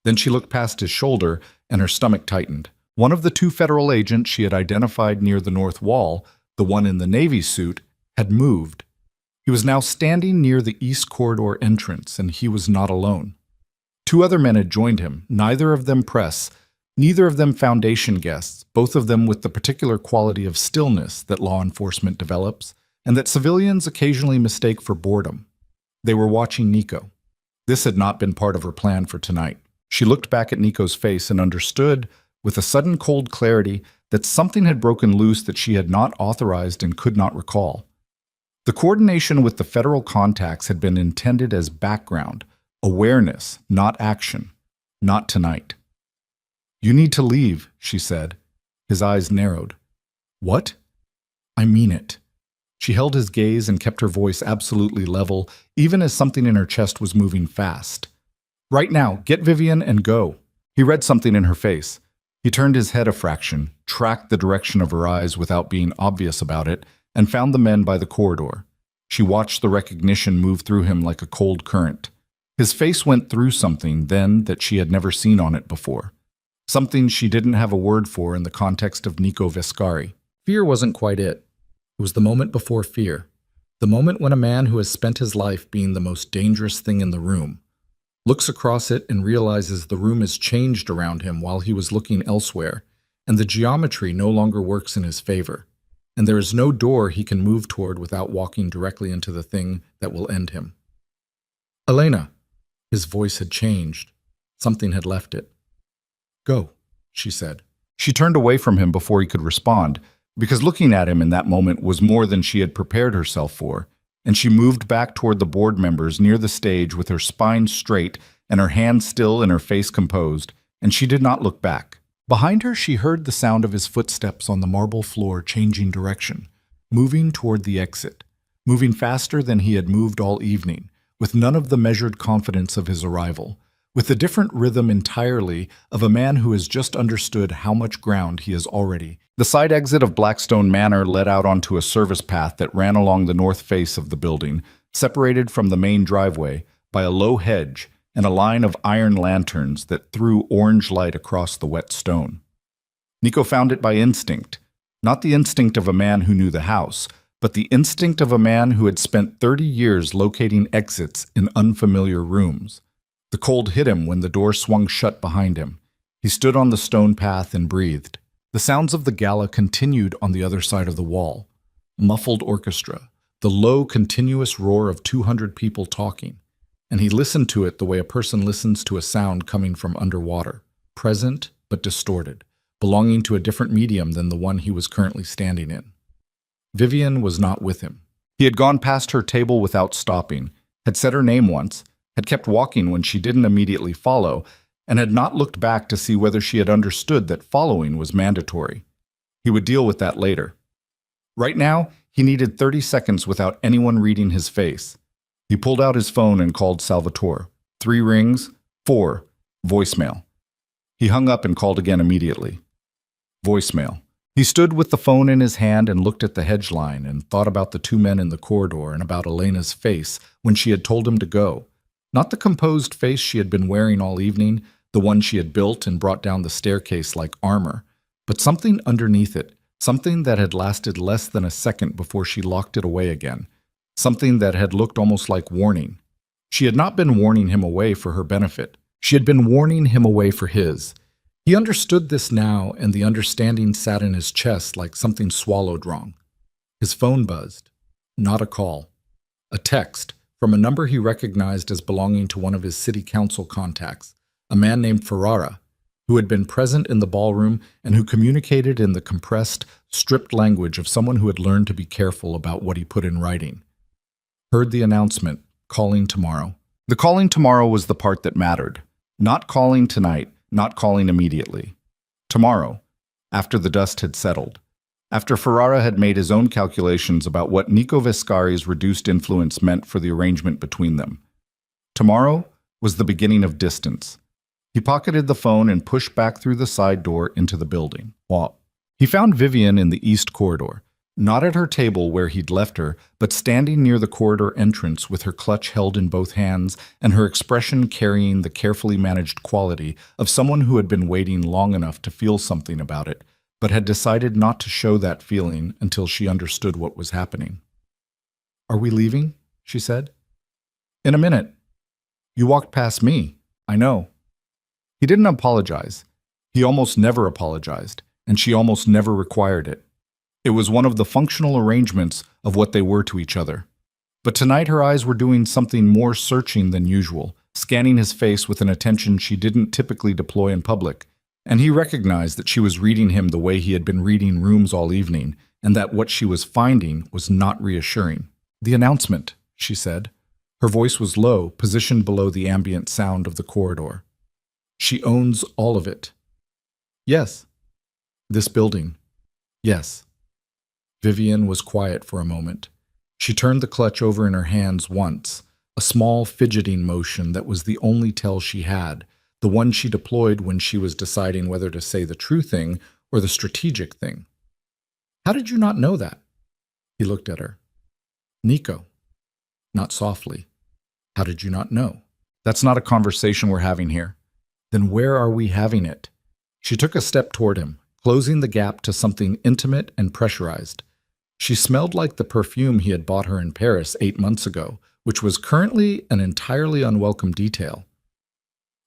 Then she looked past his shoulder and her stomach tightened. One of the 2 federal agents she had identified near the north wall, the one in the Navy suit, had moved. He was now standing near the East Corridor entrance, and he was not alone. 2 other men had joined him, neither of them press, neither of them Foundation guests, both of them with the particular quality of stillness that law enforcement develops, and that civilians occasionally mistake for boredom. They were watching Nico. This had not been part of her plan for tonight. She looked back at Nico's face and understood, with a sudden cold clarity, that something had broken loose that she had not authorized and could not recall. The coordination with the federal contacts had been intended as background, awareness, not action, not tonight. "You need to leave," she said. His eyes narrowed. "What?" "I mean it." She held his gaze and kept her voice absolutely level, even as something in her chest was moving fast. "Right now, get Vivian and go." He read something in her face. He turned his head a fraction, tracked the direction of her eyes without being obvious about it, and found the men by the corridor. She watched the recognition move through him like a cold current. His face went through something then that she had never seen on it before. Something she didn't have a word for in the context of Nico Viscari. Fear wasn't quite it. It was the moment before fear. The moment when a man who has spent his life being the most dangerous thing in the room looks across it and realizes the room has changed around him while he was looking elsewhere, and the geometry no longer works in his favor, and there is no door he can move toward without walking directly into the thing that will end him. "Elena." His voice had changed. Something had left it. "Go," she said. She turned away from him before he could respond, because looking at him in that moment was more than she had prepared herself for, and she moved back toward the board members near the stage with her spine straight and her hands still and her face composed, and she did not look back. Behind her, she heard the sound of his footsteps on the marble floor changing direction, moving toward the exit, moving faster than he had moved all evening, with none of the measured confidence of his arrival, with the different rhythm entirely of a man who has just understood how much ground he has already. The side exit of Blackstone Manor led out onto a service path that ran along the north face of the building, separated from the main driveway by a low hedge and a line of iron lanterns that threw orange light across the wet stone. Nico found it by instinct, not the instinct of a man who knew the house, but the instinct of a man who had spent 30 years locating exits in unfamiliar rooms. The cold hit him when the door swung shut behind him. He stood on the stone path and breathed. The sounds of the gala continued on the other side of the wall. Muffled orchestra, the low, continuous roar of 200 people talking. And he listened to it the way a person listens to a sound coming from underwater, present but distorted, belonging to a different medium than the one he was currently standing in. Vivian was not with him. He had gone past her table without stopping, had said her name once, had kept walking when she didn't immediately follow, and had not looked back to see whether she had understood that following was mandatory. He would deal with that later. Right now, he needed 30 seconds without anyone reading his face. He pulled out his phone and called Salvatore. 3 rings, 4, voicemail. He hung up and called again immediately. Voicemail. He stood with the phone in his hand and looked at the hedge line and thought about the 2 men in the corridor and about Elena's face when she had told him to go. Not the composed face she had been wearing all evening, the one she had built and brought down the staircase like armor, but something underneath it, something that had lasted less than a second before she locked it away again, something that had looked almost like warning. She had not been warning him away for her benefit. She had been warning him away for his. He understood this now, and the understanding sat in his chest like something swallowed wrong. His phone buzzed. Not a call. A text from a number he recognized as belonging to one of his city council contacts, a man named Ferrara, who had been present in the ballroom and who communicated in the compressed, stripped language of someone who had learned to be careful about what he put in writing. Heard the announcement, calling tomorrow. The calling tomorrow was the part that mattered. Not calling tonight, not calling immediately. Tomorrow, after the dust had settled. After Ferrara had made his own calculations about what Nico Vescari's reduced influence meant for the arrangement between them. Tomorrow was the beginning of distance. He pocketed the phone and pushed back through the side door into the building. He found Vivian in the east corridor, not at her table where he'd left her, but standing near the corridor entrance with her clutch held in both hands and her expression carrying the carefully managed quality of someone who had been waiting long enough to feel something about it, but had decided not to show that feeling until she understood what was happening. "Are we leaving?" she said. "In a minute. You walked past me. I know." He didn't apologize. He almost never apologized, and she almost never required it. It was one of the functional arrangements of what they were to each other. But tonight her eyes were doing something more searching than usual, scanning his face with an attention she didn't typically deploy in public, and he recognized that she was reading him the way he had been reading rooms all evening, and that what she was finding was not reassuring. "The announcement," she said. Her voice was low, positioned below the ambient sound of the corridor. "She owns all of it." "Yes." "This building." "Yes." Vivian was quiet for a moment. She turned the clutch over in her hands once, a small fidgeting motion that was the only tell she had, the one she deployed when she was deciding whether to say the true thing or the strategic thing. "How did you not know that?" He looked at her. "Nico." Not softly. "How did you not know?" "That's not a conversation we're having here." "Then where are we having it?" She took a step toward him, closing the gap to something intimate and pressurized. She smelled like the perfume he had bought her in Paris 8 months ago, which was currently an entirely unwelcome detail.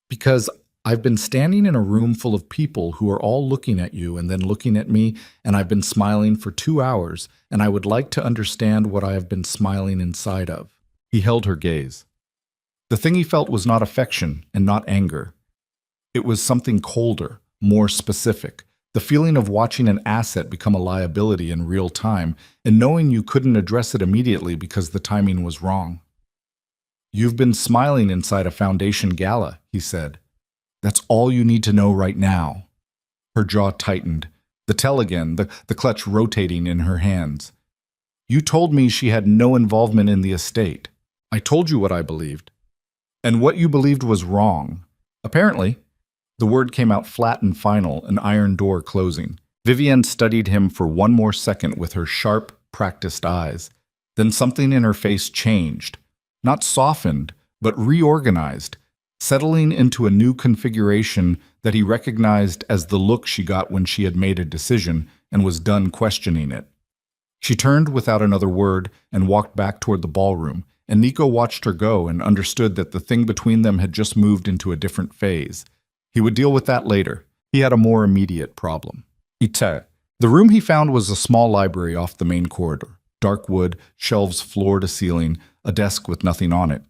"Because I've been standing in a room full of people who are all looking at you and then looking at me, and I've been smiling for 2 hours, and I would like to understand what I have been smiling inside of." He held her gaze. The thing he felt was not affection and not anger. It was something colder, more specific. The feeling of watching an asset become a liability in real time and knowing you couldn't address it immediately because the timing was wrong. "You've been smiling inside a Foundation gala," he said. "That's all you need to know right now." Her jaw tightened, the tell again, the clutch rotating in her hands. "You told me she had no involvement in the estate. I told you what I believed. And what you believed was wrong. Apparently." The word came out flat and final, an iron door closing. Vivienne studied him for one more second with her sharp, practiced eyes. Then something in her face changed. Not softened, but reorganized, settling into a new configuration that he recognized as the look she got when she had made a decision and was done questioning it. She turned without another word and walked back toward the ballroom, and Nico watched her go and understood that the thing between them had just moved into a different phase. He would deal with that later. He had a more immediate problem. The room he found was a small library off the main corridor. Dark wood, shelves floor to ceiling, a desk with nothing on it.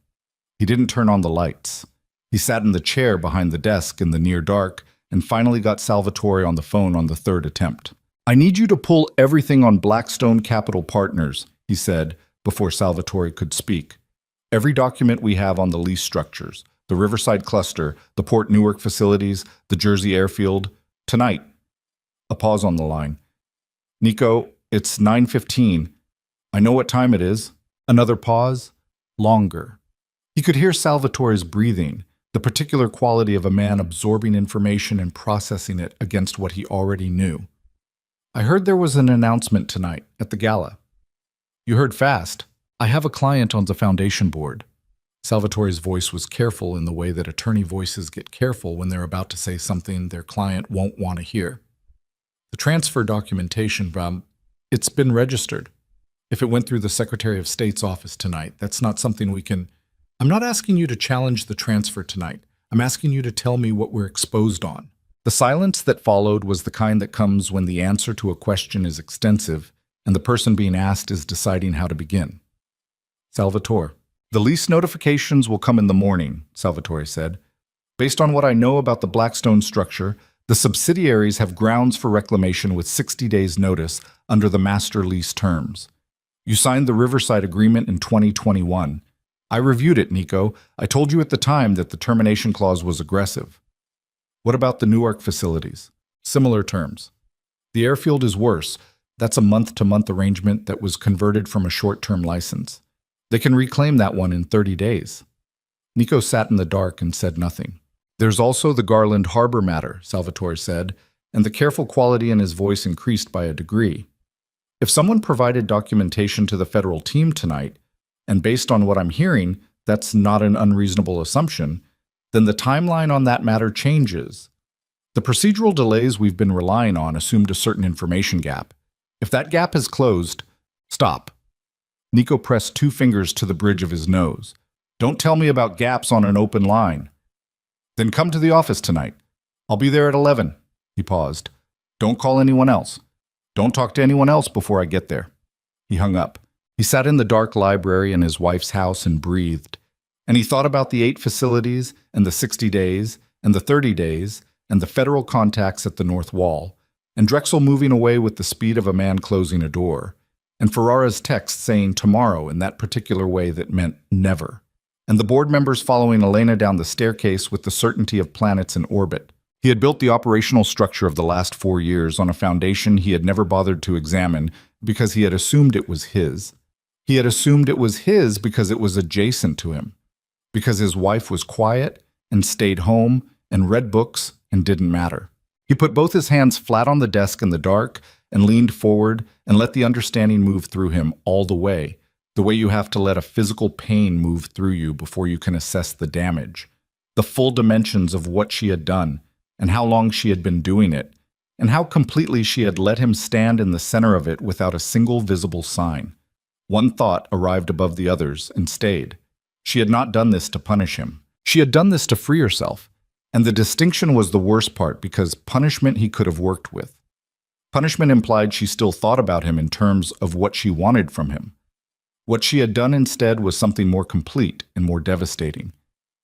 He didn't turn on the lights. He sat in the chair behind the desk in the near dark and finally got Salvatore on the phone on the third attempt. "I need you to pull everything on Blackstone Capital Partners," he said before Salvatore could speak. "Every document we have on the lease structures, the Riverside Cluster, the Port Newark facilities, the Jersey Airfield. Tonight." A pause on the line. "Nico, it's 9:15. I know what time it is." Another pause. Longer. He could hear Salvatore's breathing, the particular quality of a man absorbing information and processing it against what he already knew. "I heard there was an announcement tonight at the gala." "You heard fast. I have a client on the Foundation board." Salvatore's voice was careful in the way that attorney voices get careful when they're about to say something their client won't want to hear. "The transfer documentation, it's been registered. If it went through the Secretary of State's office tonight, that's not something we can—" "I'm not asking you to challenge the transfer tonight. I'm asking you to tell me what we're exposed on." The silence that followed was the kind that comes when the answer to a question is extensive and the person being asked is deciding how to begin. "Salvatore, the lease notifications will come in the morning," Salvatore said. "Based on what I know about the Blackstone structure, the subsidiaries have grounds for reclamation with 60 days' notice under the master lease terms. You signed the Riverside Agreement in 2021. I reviewed it, Nico. I told you at the time that the termination clause was aggressive." "What about the Newark facilities?" "Similar terms. The airfield is worse. That's a month-to-month arrangement that was converted from a short-term license. They can reclaim that one in 30 days. Nico sat in the dark and said nothing. "There's also the Garland Harbor matter," Salvatore said, and the careful quality in his voice increased by a degree. "If someone provided documentation to the federal team tonight, and based on what I'm hearing, that's not an unreasonable assumption, then the timeline on that matter changes. The procedural delays we've been relying on assumed a certain information gap. If that gap is closed, stop." Nico pressed 2 fingers to the bridge of his nose. "Don't tell me about gaps on an open line." "Then come to the office tonight. I'll be there at 11. He paused. "Don't call anyone else. Don't talk to anyone else before I get there." He hung up. He sat in the dark library in his wife's house and breathed. And he thought about the 8 facilities, and the 60 days, and the 30 days, and the federal contacts at the North Wall, and Drexel moving away with the speed of a man closing a door, and Ferrara's text saying tomorrow in that particular way that meant never, and the board members following Elena down the staircase with the certainty of planets in orbit. He had built the operational structure of the last 4 years on a foundation he had never bothered to examine because he had assumed it was his. He had assumed it was his because it was adjacent to him, because his wife was quiet and stayed home and read books and didn't matter. He put both his hands flat on the desk in the dark and leaned forward and let the understanding move through him all the way you have to let a physical pain move through you before you can assess the damage, the full dimensions of what she had done and how long she had been doing it, and how completely she had let him stand in the center of it without a single visible sign. One thought arrived above the others and stayed. She had not done this to punish him. She had done this to free herself. And the distinction was the worst part because punishment he could have worked with. Punishment implied she still thought about him in terms of what she wanted from him. What she had done instead was something more complete and more devastating.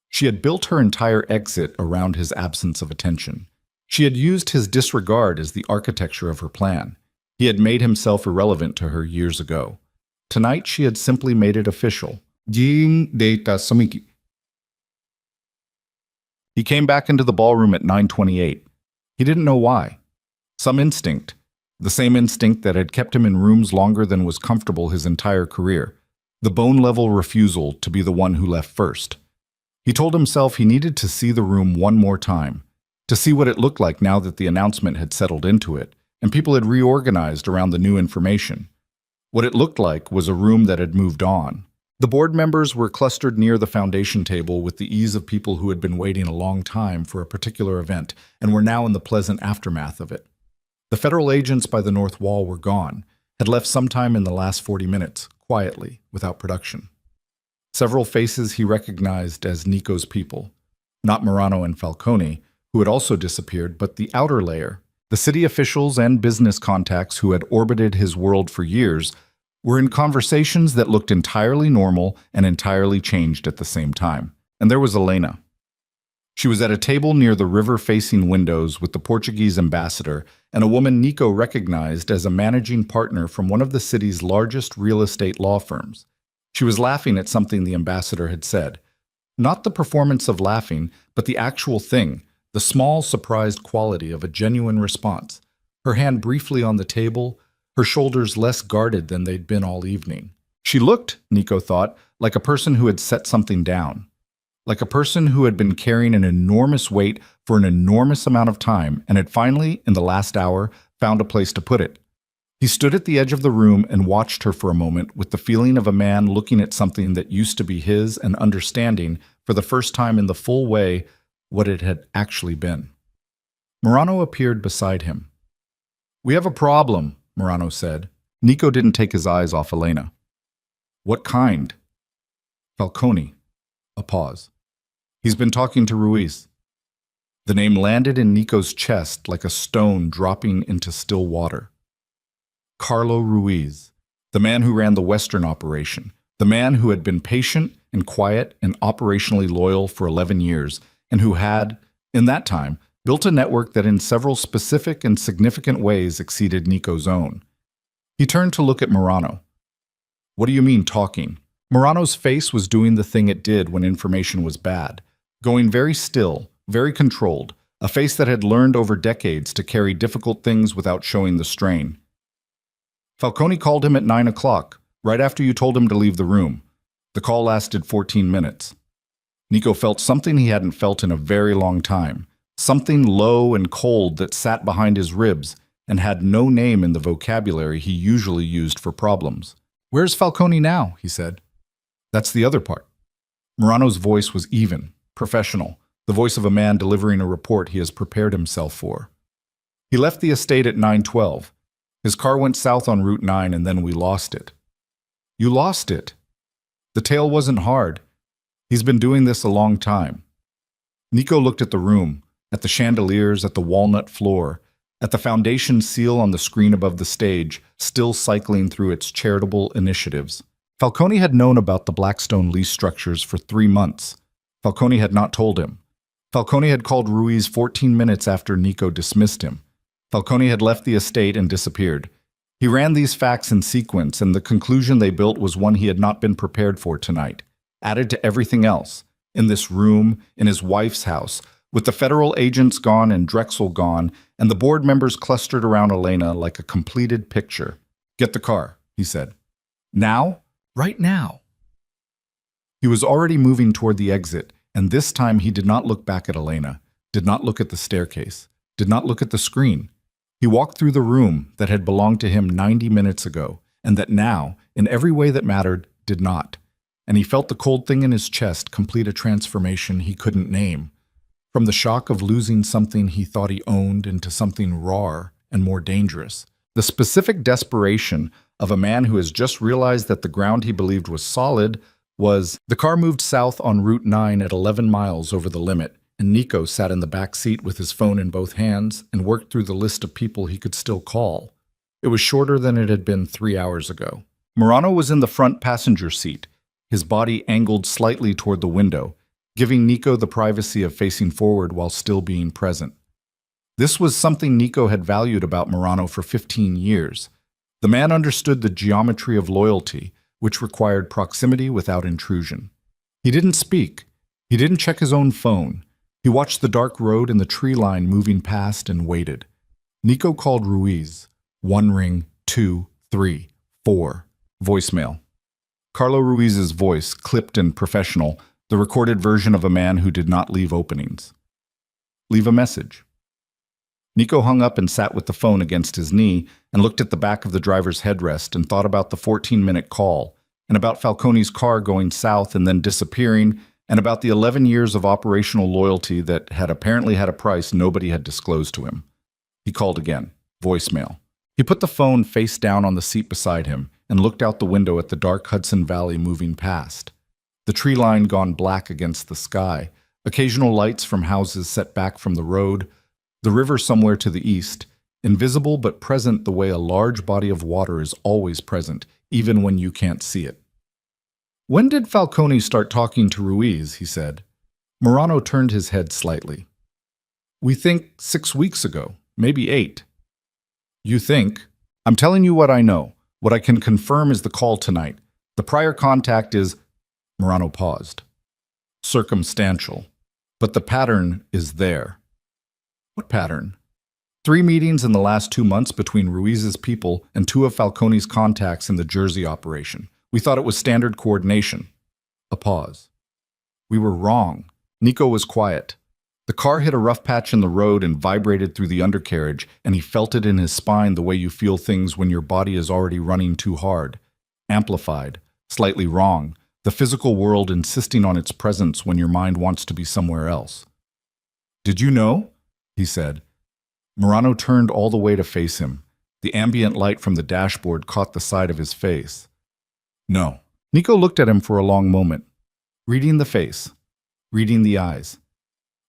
She had built her entire exit around his absence of attention. She had used his disregard as the architecture of her plan. He had made himself irrelevant to her years ago. Tonight she had simply made it official. Jing data samiki. He came back into the ballroom at 9:28. He didn't know why. Some instinct, the same instinct that had kept him in rooms longer than was comfortable his entire career. The bone-level refusal to be the one who left first. He told himself he needed to see the room one more time, to see what it looked like now that the announcement had settled into it, and people had reorganized around the new information. What it looked like was a room that had moved on. The board members were clustered near the foundation table with the ease of people who had been waiting a long time for a particular event and were now in the pleasant aftermath of it. The federal agents by the north wall were gone, had left sometime in the last 40 minutes, quietly, without production. Several faces he recognized as Nico's people, not Morano and Falcone, who had also disappeared, but the outer layer. The city officials and business contacts who had orbited his world for years were in conversations that looked entirely normal and entirely changed at the same time. And there was Elena. She was at a table near the river-facing windows with the Portuguese ambassador and a woman Nico recognized as a managing partner from one of the city's largest real estate law firms. She was laughing at something the ambassador had said. Not the performance of laughing, but the actual thing, the small, surprised quality of a genuine response. Her hand briefly on the table, her shoulders less guarded than they'd been all evening. She looked, Nico thought, like a person who had set something down. Like a person who had been carrying an enormous weight for an enormous amount of time and had finally, in the last hour, found a place to put it. He stood at the edge of the room and watched her for a moment with the feeling of a man looking at something that used to be his and understanding, for the first time in the full way, what it had actually been. Morano appeared beside him. "We have a problem," Morano said. Nico didn't take his eyes off Elena. "What kind?" "Falcone." A pause. "He's been talking to Ruiz." The name landed in Nico's chest like a stone dropping into still water. Carlo Ruiz, the man who ran the Western operation, the man who had been patient and quiet and operationally loyal for 11 years, and who had, in that time, built a network that in several specific and significant ways exceeded Nico's own. He turned to look at Morano. "What do you mean, talking?" Morano's face was doing the thing it did when information was bad, going very still, very controlled, a face that had learned over decades to carry difficult things without showing the strain. "Falcone called him at 9 o'clock, right after you told him to leave the room. The call lasted 14 minutes. Nico felt something he hadn't felt in a very long time, something low and cold that sat behind his ribs and had no name in the vocabulary he usually used for problems. "Where's Falcone now?" he said. "That's the other part." Morano's voice was even, professional, the voice of a man delivering a report he has prepared himself for. "He left the estate at 9:12. His car went south on Route 9 and then we lost it." "You lost it?" "The tail wasn't hard. He's been doing this a long time." Nico looked at the room, at the chandeliers, at the walnut floor, at the foundation seal on the screen above the stage, still cycling through its charitable initiatives. Falcone had known about the Blackstone lease structures for 3 months. Falcone had not told him. Falcone had called Ruiz 14 minutes after Nico dismissed him. Falcone had left the estate and disappeared. He ran these facts in sequence, and the conclusion they built was one he had not been prepared for tonight. Added to everything else, in this room, in his wife's house, with the federal agents gone and Drexel gone, and the board members clustered around Elena like a completed picture. "Get the car," he said. "Now? Right now." He was already moving toward the exit, and this time he did not look back at Elena, did not look at the staircase, did not look at the screen. He walked through the room that had belonged to him 90 minutes ago, and that now, in every way that mattered, did not. And he felt the cold thing in his chest complete a transformation he couldn't name. From the shock of losing something he thought he owned into something rawer and more dangerous. The specific desperation of a man who has just realized that the ground he believed was solid was... The car moved south on Route 9 at 11 miles over the limit, and Nico sat in the back seat with his phone in both hands and worked through the list of people he could still call. It was shorter than it had been 3 hours ago. Morano was in the front passenger seat, his body angled slightly toward the window, giving Nico the privacy of facing forward while still being present. This was something Nico had valued about Morano for 15 years. The man understood the geometry of loyalty, which required proximity without intrusion. He didn't speak. He didn't check his own phone. He watched the dark road and the tree line moving past and waited. Nico called Ruiz. 1 ring, 2, 3, 4. Voicemail. Carlo Ruiz's voice, clipped and professional, the recorded version of a man who did not leave openings. Leave a message. Nico hung up and sat with the phone against his knee and looked at the back of the driver's headrest and thought about the 14-minute call, and about Falcone's car going south and then disappearing, and about the 11 years of operational loyalty that had apparently had a price nobody had disclosed to him. He called again. Voicemail. He put the phone face down on the seat beside him and looked out the window at the dark Hudson Valley moving past. The tree line gone black against the sky, occasional lights from houses set back from the road, the river somewhere to the east, invisible but present the way a large body of water is always present, even when you can't see it. When did Falcone start talking to Ruiz? He said. Morano turned his head slightly. We think 6 weeks ago, maybe 8. You think? I'm telling you what I know. What I can confirm is the call tonight. The prior contact is... Morano paused. Circumstantial. But the pattern is there. What pattern? 3 meetings in the last 2 months between Ruiz's people and 2 of Falcone's contacts in the Jersey operation. We thought it was standard coordination. A pause. We were wrong. Nico was quiet. The car hit a rough patch in the road and vibrated through the undercarriage, and he felt it in his spine the way you feel things when your body is already running too hard. Amplified. Slightly wrong. The physical world insisting on its presence when your mind wants to be somewhere else. Did you know? He said. Morano turned all the way to face him. The ambient light from the dashboard caught the side of his face. No. Nico looked at him for a long moment, reading the face, reading the eyes.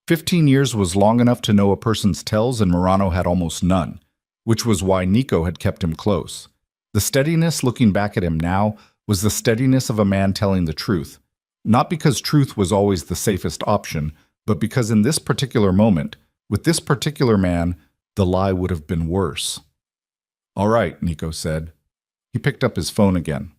15 years was long enough to know a person's tells, and Morano had almost none, which was why Nico had kept him close. The steadiness looking back at him now was the steadiness of a man telling the truth, not because truth was always the safest option, but because in this particular moment, with this particular man, the lie would have been worse. All right, Nico said. He picked up his phone again.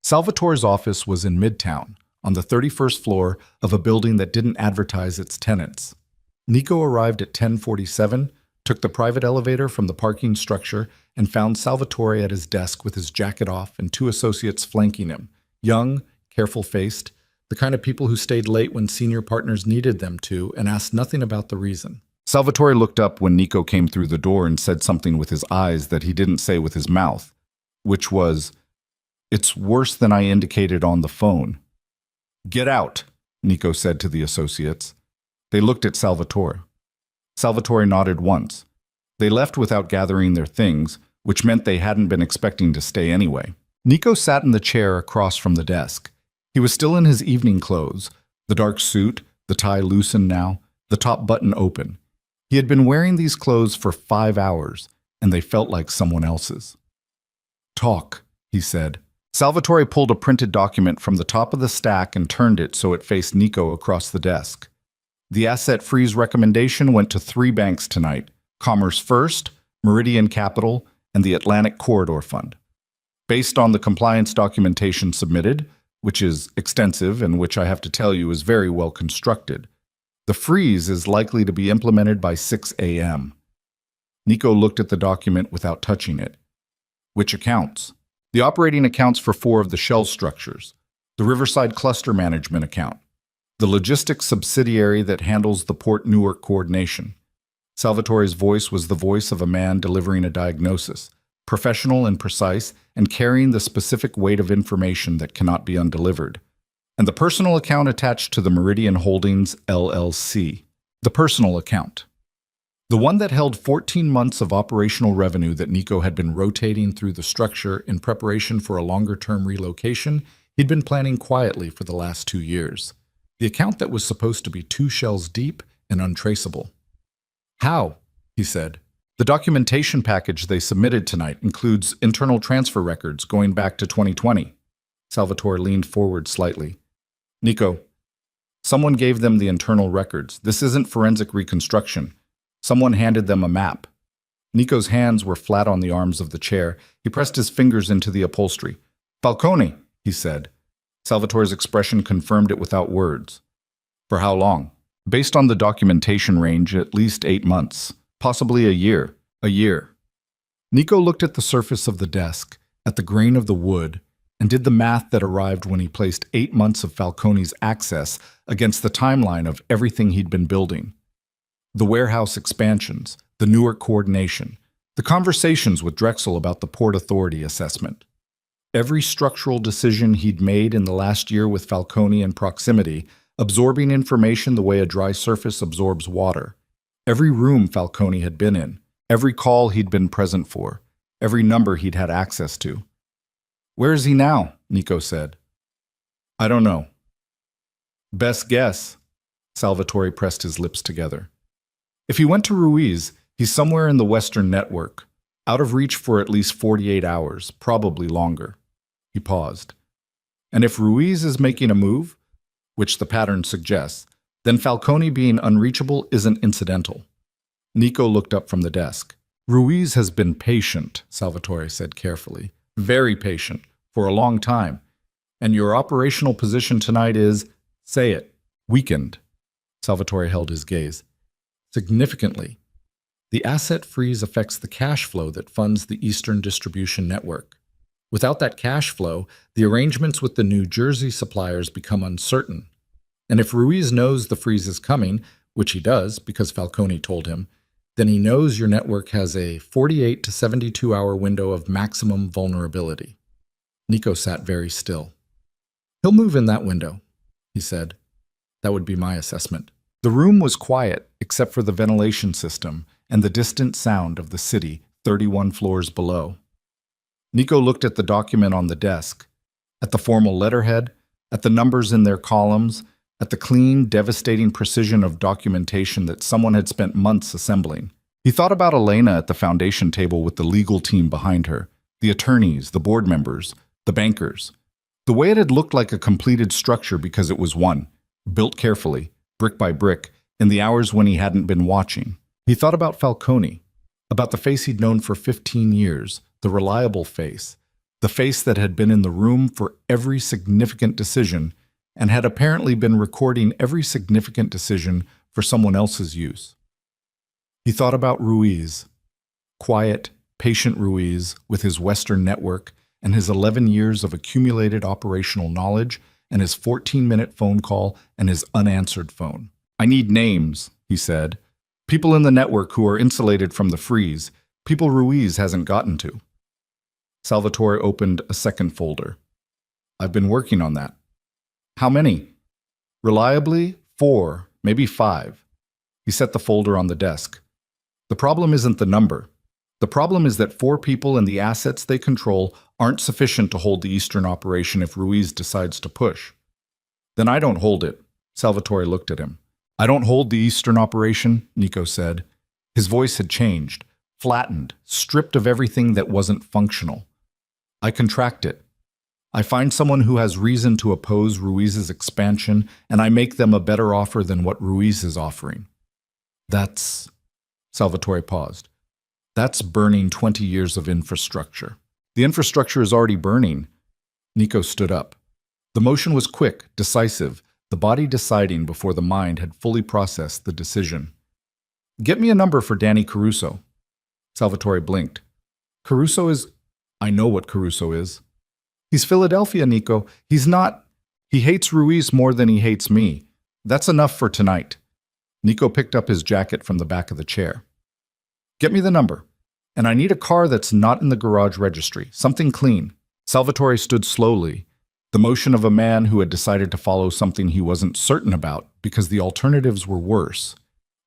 Salvatore's office was in Midtown, on the 31st floor of a building that didn't advertise its tenants. Nico arrived at 10:47, took the private elevator from the parking structure, and found Salvatore at his desk with his jacket off and 2 associates flanking him, young, careful-faced, the kind of people who stayed late when senior partners needed them to and asked nothing about the reason. Salvatore looked up when Nico came through the door and said something with his eyes that he didn't say with his mouth, which was, "It's worse than I indicated on the phone." "Get out," Nico said to the associates. They looked at Salvatore. Salvatore nodded once. They left without gathering their things, which meant they hadn't been expecting to stay anyway. Nico sat in the chair across from the desk. He was still in his evening clothes, the dark suit, the tie loosened now, the top button open. He had been wearing these clothes for 5 hours, and they felt like someone else's. "Talk," he said. Salvatore pulled a printed document from the top of the stack and turned it so it faced Nico across the desk. The asset freeze recommendation went to 3 banks tonight: Commerce First, Meridian Capital, and the Atlantic Corridor Fund. Based on the compliance documentation submitted, which is extensive and which I have to tell you is very well constructed, the freeze is likely to be implemented by 6 a.m. Nico looked at the document without touching it. Which accounts? The operating accounts for 4 of the shell structures, the Riverside Cluster Management account, the logistics subsidiary that handles the Port Newark coordination. Salvatore's voice was the voice of a man delivering a diagnosis, professional and precise, and carrying the specific weight of information that cannot be undelivered. And the personal account attached to the Meridian Holdings, LLC. The personal account. The one that held 14 months of operational revenue that Nico had been rotating through the structure in preparation for a longer-term relocation he'd been planning quietly for the last 2 years. The account that was supposed to be 2 shells deep and untraceable. "How?" he said. "The documentation package they submitted tonight includes internal transfer records going back to 2020. Salvatore leaned forward slightly. "Nico, someone gave them the internal records. This isn't forensic reconstruction. Someone handed them a map. Nico's hands were flat on the arms of the chair. He pressed his fingers into the upholstery. "Falcone," he said. Salvatore's expression confirmed it without words. "For how long?" "Based on the documentation range, at least 8 months. Possibly a year. A year." Nico looked at the surface of the desk, at the grain of the wood, and did the math that arrived when he placed 8 months of Falcone's access against the timeline of everything he'd been building. The warehouse expansions, the Newark coordination, the conversations with Drexel about the Port Authority assessment. Every structural decision he'd made in the last year with Falcone in proximity, absorbing information the way a dry surface absorbs water. Every room Falcone had been in, every call he'd been present for, every number he'd had access to. "Where is he now?" Nico said. "I don't know." "Best guess." Salvatore pressed his lips together. "If he went to Ruiz, he's somewhere in the Western network, out of reach for at least 48 hours, probably longer." He paused. "And if Ruiz is making a move, which the pattern suggests, then Falcone being unreachable isn't incidental." Nico looked up from the desk. "Ruiz has been patient," Salvatore said carefully. "Very patient, for a long time. And your operational position tonight is, say it, weakened." Salvatore held his gaze. "Significantly. The asset freeze affects the cash flow that funds the Eastern distribution network. Without that cash flow, the arrangements with the New Jersey suppliers become uncertain. And if Ruiz knows the freeze is coming, which he does because Falcone told him, then he knows your network has a 48 to 72-hour window of maximum vulnerability." Nico sat very still. "He'll move in that window," he said. "That would be my assessment." The room was quiet, except for the ventilation system and the distant sound of the city 31 floors below. Nico looked at the document on the desk, at the formal letterhead, at the numbers in their columns, at the clean, devastating precision of documentation that someone had spent months assembling. He thought about Elena at the foundation table with the legal team behind her, the attorneys, the board members, the bankers. The way it had looked like a completed structure because it was one, built carefully, brick by brick, in the hours when he hadn't been watching. He thought about Falcone, about the face he'd known for 15 years, the reliable face, the face that had been in the room for every significant decision and had apparently been recording every significant decision for someone else's use. He thought about Ruiz, quiet, patient Ruiz with his Western network and his 11 years of accumulated operational knowledge and his 14-minute phone call and his unanswered phone. "I need names," he said. "People in the network who are insulated from the freeze, people Ruiz hasn't gotten to." Salvatore opened a second folder. "I've been working on that." "How many?" "Reliably, 4, maybe 5. He set the folder on the desk. "The problem isn't the number. The problem is that 4 people and the assets they control aren't sufficient to hold the Eastern operation if Ruiz decides to push." "Then I don't hold it." Salvatore looked at him. "I don't hold the Eastern operation," Nico said. His voice had changed, flattened, stripped of everything that wasn't functional. "I contract it. I find someone who has reason to oppose Ruiz's expansion, and I make them a better offer than what Ruiz is offering." "That's..." Salvatore paused. "That's burning 20 years of infrastructure." "The infrastructure is already burning." Nico stood up. The motion was quick, decisive, the body deciding before the mind had fully processed the decision. "Get me a number for Danny Caruso." Salvatore blinked. "Caruso is..." "I know what Caruso is." "He's Philadelphia, Nico. He's not..." "He hates Ruiz more than he hates me. That's enough for tonight." Nico picked up his jacket from the back of the chair. "Get me the number. And I need a car that's not in the garage registry. Something clean." Salvatore stood slowly, the motion of a man who had decided to follow something he wasn't certain about because the alternatives were worse.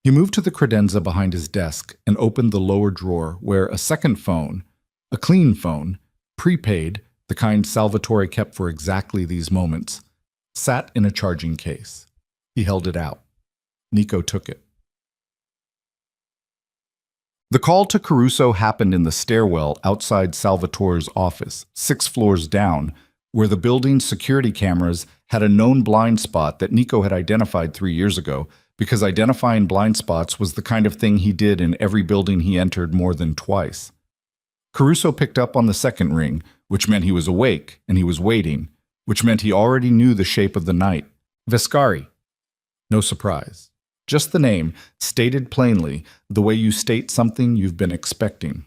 He moved to the credenza behind his desk and opened the lower drawer where a second phone, a clean phone, prepaid, the kind Salvatore kept for exactly these moments, sat in a charging case. He held it out. Nico took it. The call to Caruso happened in the stairwell outside Salvatore's office, 6 floors down, where the building's security cameras had a known blind spot that Nico had identified 3 years ago because identifying blind spots was the kind of thing he did in every building he entered more than twice. Caruso picked up on the second ring, which meant he was awake and he was waiting, which meant he already knew the shape of the night. Vescari. No surprise. Just the name, stated plainly, the way you state something you've been expecting.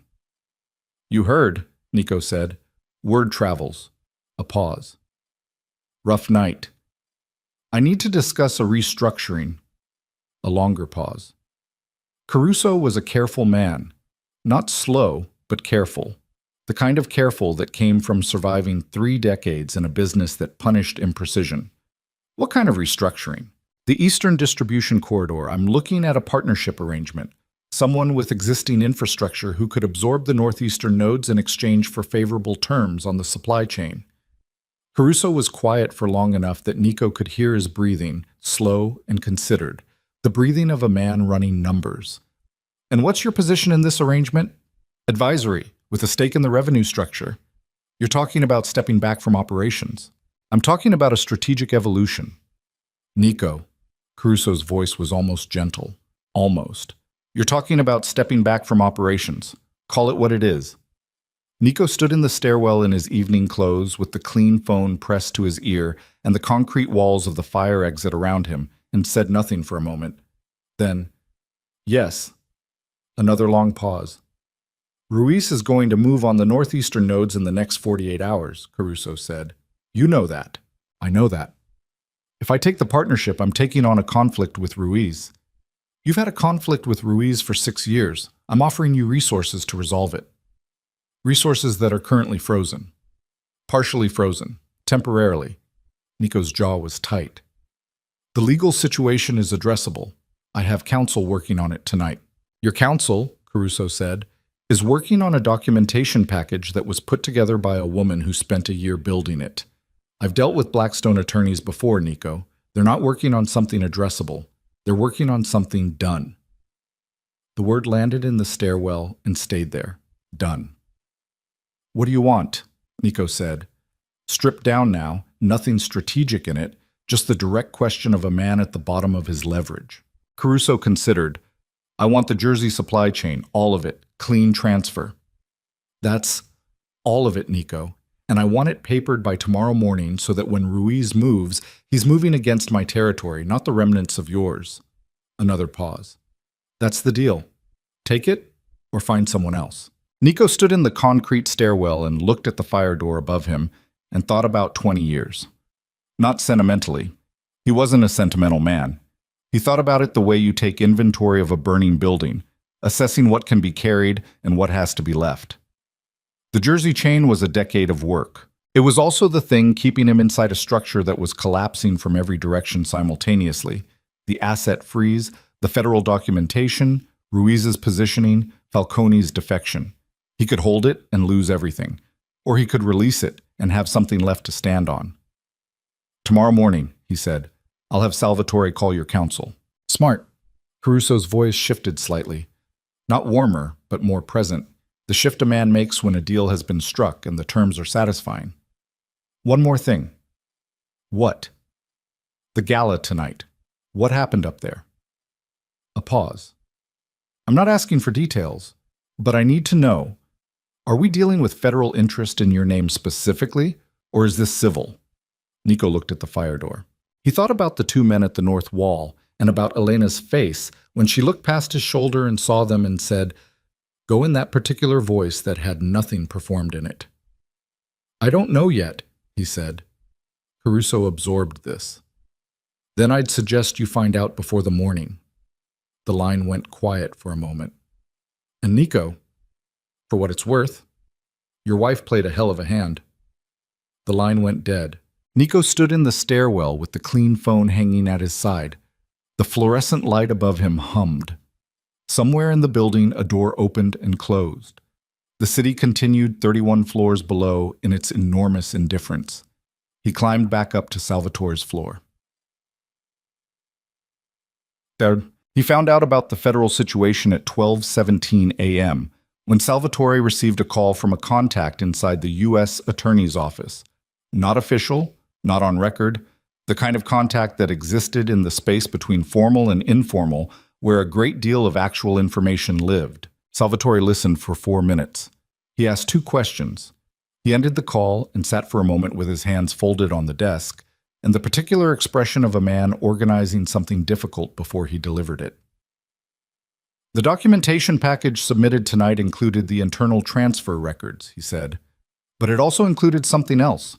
You heard, Nico said. Word travels. A pause. Rough night. I need to discuss a restructuring. A longer pause. Caruso was a careful man. Not slow, but careful. The kind of careful that came from surviving 3 decades in a business that punished imprecision. What kind of restructuring? The Eastern Distribution Corridor. I'm looking at a partnership arrangement. Someone with existing infrastructure who could absorb the northeastern nodes in exchange for favorable terms on the supply chain. Caruso was quiet for long enough that Nico could hear his breathing, slow and considered, the breathing of a man running numbers. And what's your position in this arrangement? Advisory, with a stake in the revenue structure. You're talking about stepping back from operations. I'm talking about a strategic evolution. Nico. Caruso's voice was almost gentle. Almost. You're talking about stepping back from operations. Call it what it is. Nico stood in the stairwell in his evening clothes with the clean phone pressed to his ear and the concrete walls of the fire exit around him and said nothing for a moment. Then, yes. Another long pause. Ruiz is going to move on the northeastern nodes in the next 48 hours, Caruso said. You know that. I know that. If I take the partnership, I'm taking on a conflict with Ruiz. You've had a conflict with Ruiz for 6 years. I'm offering you resources to resolve it. Resources that are currently frozen. Partially frozen. Temporarily. Nico's jaw was tight. The legal situation is addressable. I have counsel working on it tonight. Your counsel, Caruso said, is working on a documentation package that was put together by a woman who spent a year building it. I've dealt with Blackstone attorneys before, Nico. They're not working on something addressable. They're working on something done. The word landed in the stairwell and stayed there. Done. What do you want? Nico said. Stripped down now, nothing strategic in it, just the direct question of a man at the bottom of his leverage. Caruso considered. I want the Jersey supply chain, all of it, clean transfer. That's all of it, Nico. And I want it papered by tomorrow morning so that when Ruiz moves, he's moving against my territory, not the remnants of yours. Another pause. That's the deal. Take it or find someone else. Nico stood in the concrete stairwell and looked at the fire door above him and thought about 20 years. Not sentimentally. He wasn't a sentimental man. He thought about it the way you take inventory of a burning building, assessing what can be carried and what has to be left. The Jersey chain was a decade of work. It was also the thing keeping him inside a structure that was collapsing from every direction simultaneously. The asset freeze, the federal documentation, Ruiz's positioning, Falcone's defection. He could hold it and lose everything. Or he could release it and have something left to stand on. Tomorrow morning, he said, I'll have Salvatore call your counsel. Smart. Caruso's voice shifted slightly. Not warmer, but more present. The shift a man makes when a deal has been struck and the terms are satisfying. One more thing. What? The gala tonight. What happened up there? A pause. I'm not asking for details, but I need to know. Are we dealing with federal interest in your name specifically, or is this civil? Nico looked at the fire door. He thought about the 2 men at the north wall and about Elena's face when she looked past his shoulder and saw them and said, Go in that particular voice that had nothing performed in it. I don't know yet, he said. Caruso absorbed this. Then I'd suggest you find out before the morning. The line went quiet for a moment. And Nico, for what it's worth, your wife played a hell of a hand. The line went dead. Nico stood in the stairwell with the clean phone hanging at his side. The fluorescent light above him hummed. Somewhere in the building, a door opened and closed. The city continued 31 floors below in its enormous indifference. He climbed back up to Salvatore's floor. He found out about the federal situation at 12:17 a.m. when Salvatore received a call from a contact inside the U.S. Attorney's Office. Not official, not on record, The kind of contact that existed in the space between formal and informal, where a great deal of actual information lived. Salvatore listened for 4 minutes. He asked 2 questions. He ended the call and sat for a moment with his hands folded on the desk, and the particular expression of a man organizing something difficult before he delivered it. The documentation package submitted tonight included the internal transfer records, he said. But it also included something else.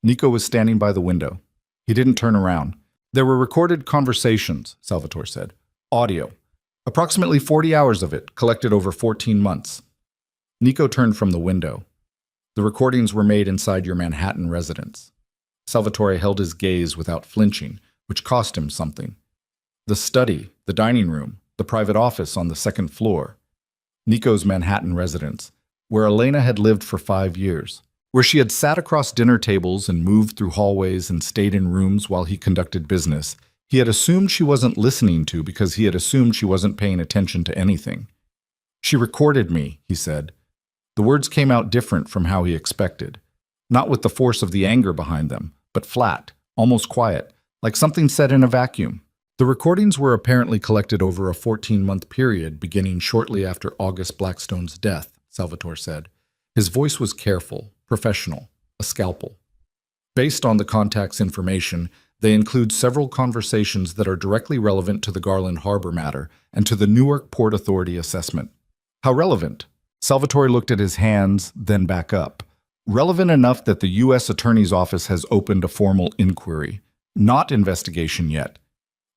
Nico was standing by the window. He didn't turn around. There were recorded conversations, Salvatore said. Audio. Approximately 40 hours of it, collected over 14 months. Nico turned from the window. The recordings were made inside your Manhattan residence. Salvatore held his gaze without flinching, which cost him something. The study, the dining room, the private office on the 2nd floor. Nico's Manhattan residence, where Elena had lived for 5 years, where she had sat across dinner tables and moved through hallways and stayed in rooms while he conducted business. He had assumed she wasn't listening to because he had assumed she wasn't paying attention to anything. She recorded me, he said. The words came out different from how he expected, not with the force of the anger behind them, but flat, almost quiet, like something said in a vacuum. The recordings were apparently collected over a 14-month period beginning shortly after August Blackstone's death, Salvatore said. His voice was careful, professional, a scalpel. Based on the contact's information, they include several conversations that are directly relevant to the Garland Harbor matter and to the Newark Port Authority assessment. How relevant? Salvatore looked at his hands, then back up. Relevant enough that the U.S. Attorney's Office has opened a formal inquiry. Not investigation yet.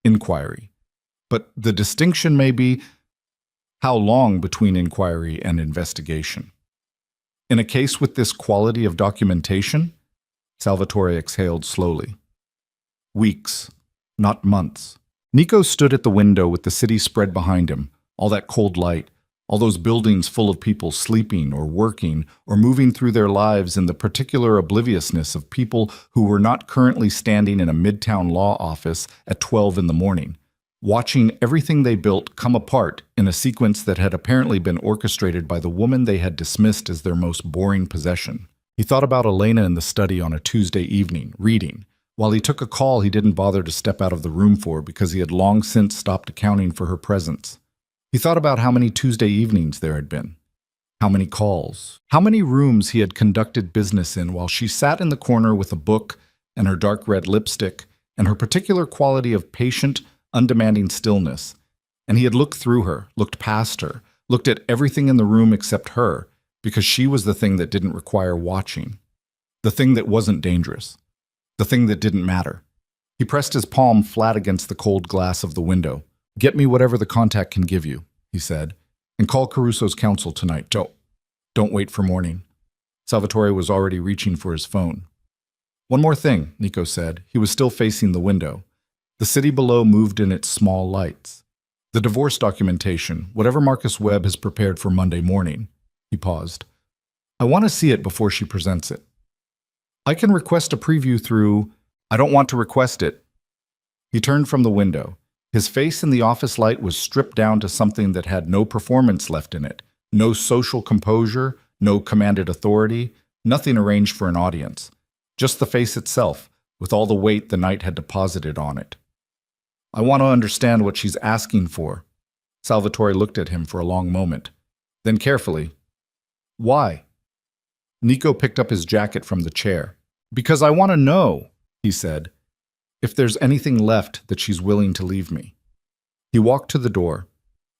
Inquiry. But the distinction may be how long between inquiry and investigation. In a case with this quality of documentation, Salvatore exhaled slowly. Weeks, not months. Nico stood at the window with the city spread behind him, all that cold light, all those buildings full of people sleeping or working or moving through their lives in the particular obliviousness of people who were not currently standing in a midtown law office at 12 in the morning, watching everything they built come apart in a sequence that had apparently been orchestrated by the woman they had dismissed as their most boring possession. He thought about Elena in the study on a Tuesday evening, reading, while he took a call he didn't bother to step out of the room for because he had long since stopped accounting for her presence. He thought about how many Tuesday evenings there had been, how many calls, how many rooms he had conducted business in while she sat in the corner with a book and her dark red lipstick and her particular quality of patient, undemanding stillness. And he had looked through her, looked past her, looked at everything in the room except her, because she was the thing that didn't require watching, the thing that wasn't dangerous, the thing that didn't matter. He pressed his palm flat against the cold glass of the window. Get me whatever the contact can give you, he said, and call Caruso's counsel tonight. Don't wait for morning. Salvatore was already reaching for his phone. One more thing, Nico said. He was still facing the window. The city below moved in its small lights. The divorce documentation, whatever Marcus Webb has prepared for Monday morning. He paused. I want to see it before she presents it. I can request a preview through... I don't want to request it. He turned from the window. His face in the office light was stripped down to something that had no performance left in it, no social composure, no commanded authority, nothing arranged for an audience. Just the face itself, with all the weight the night had deposited on it. I want to understand what she's asking for. Salvatore looked at him for a long moment. Then carefully, why? Nico picked up his jacket from the chair. Because I want to know, he said, if there's anything left that she's willing to leave me. He walked to the door.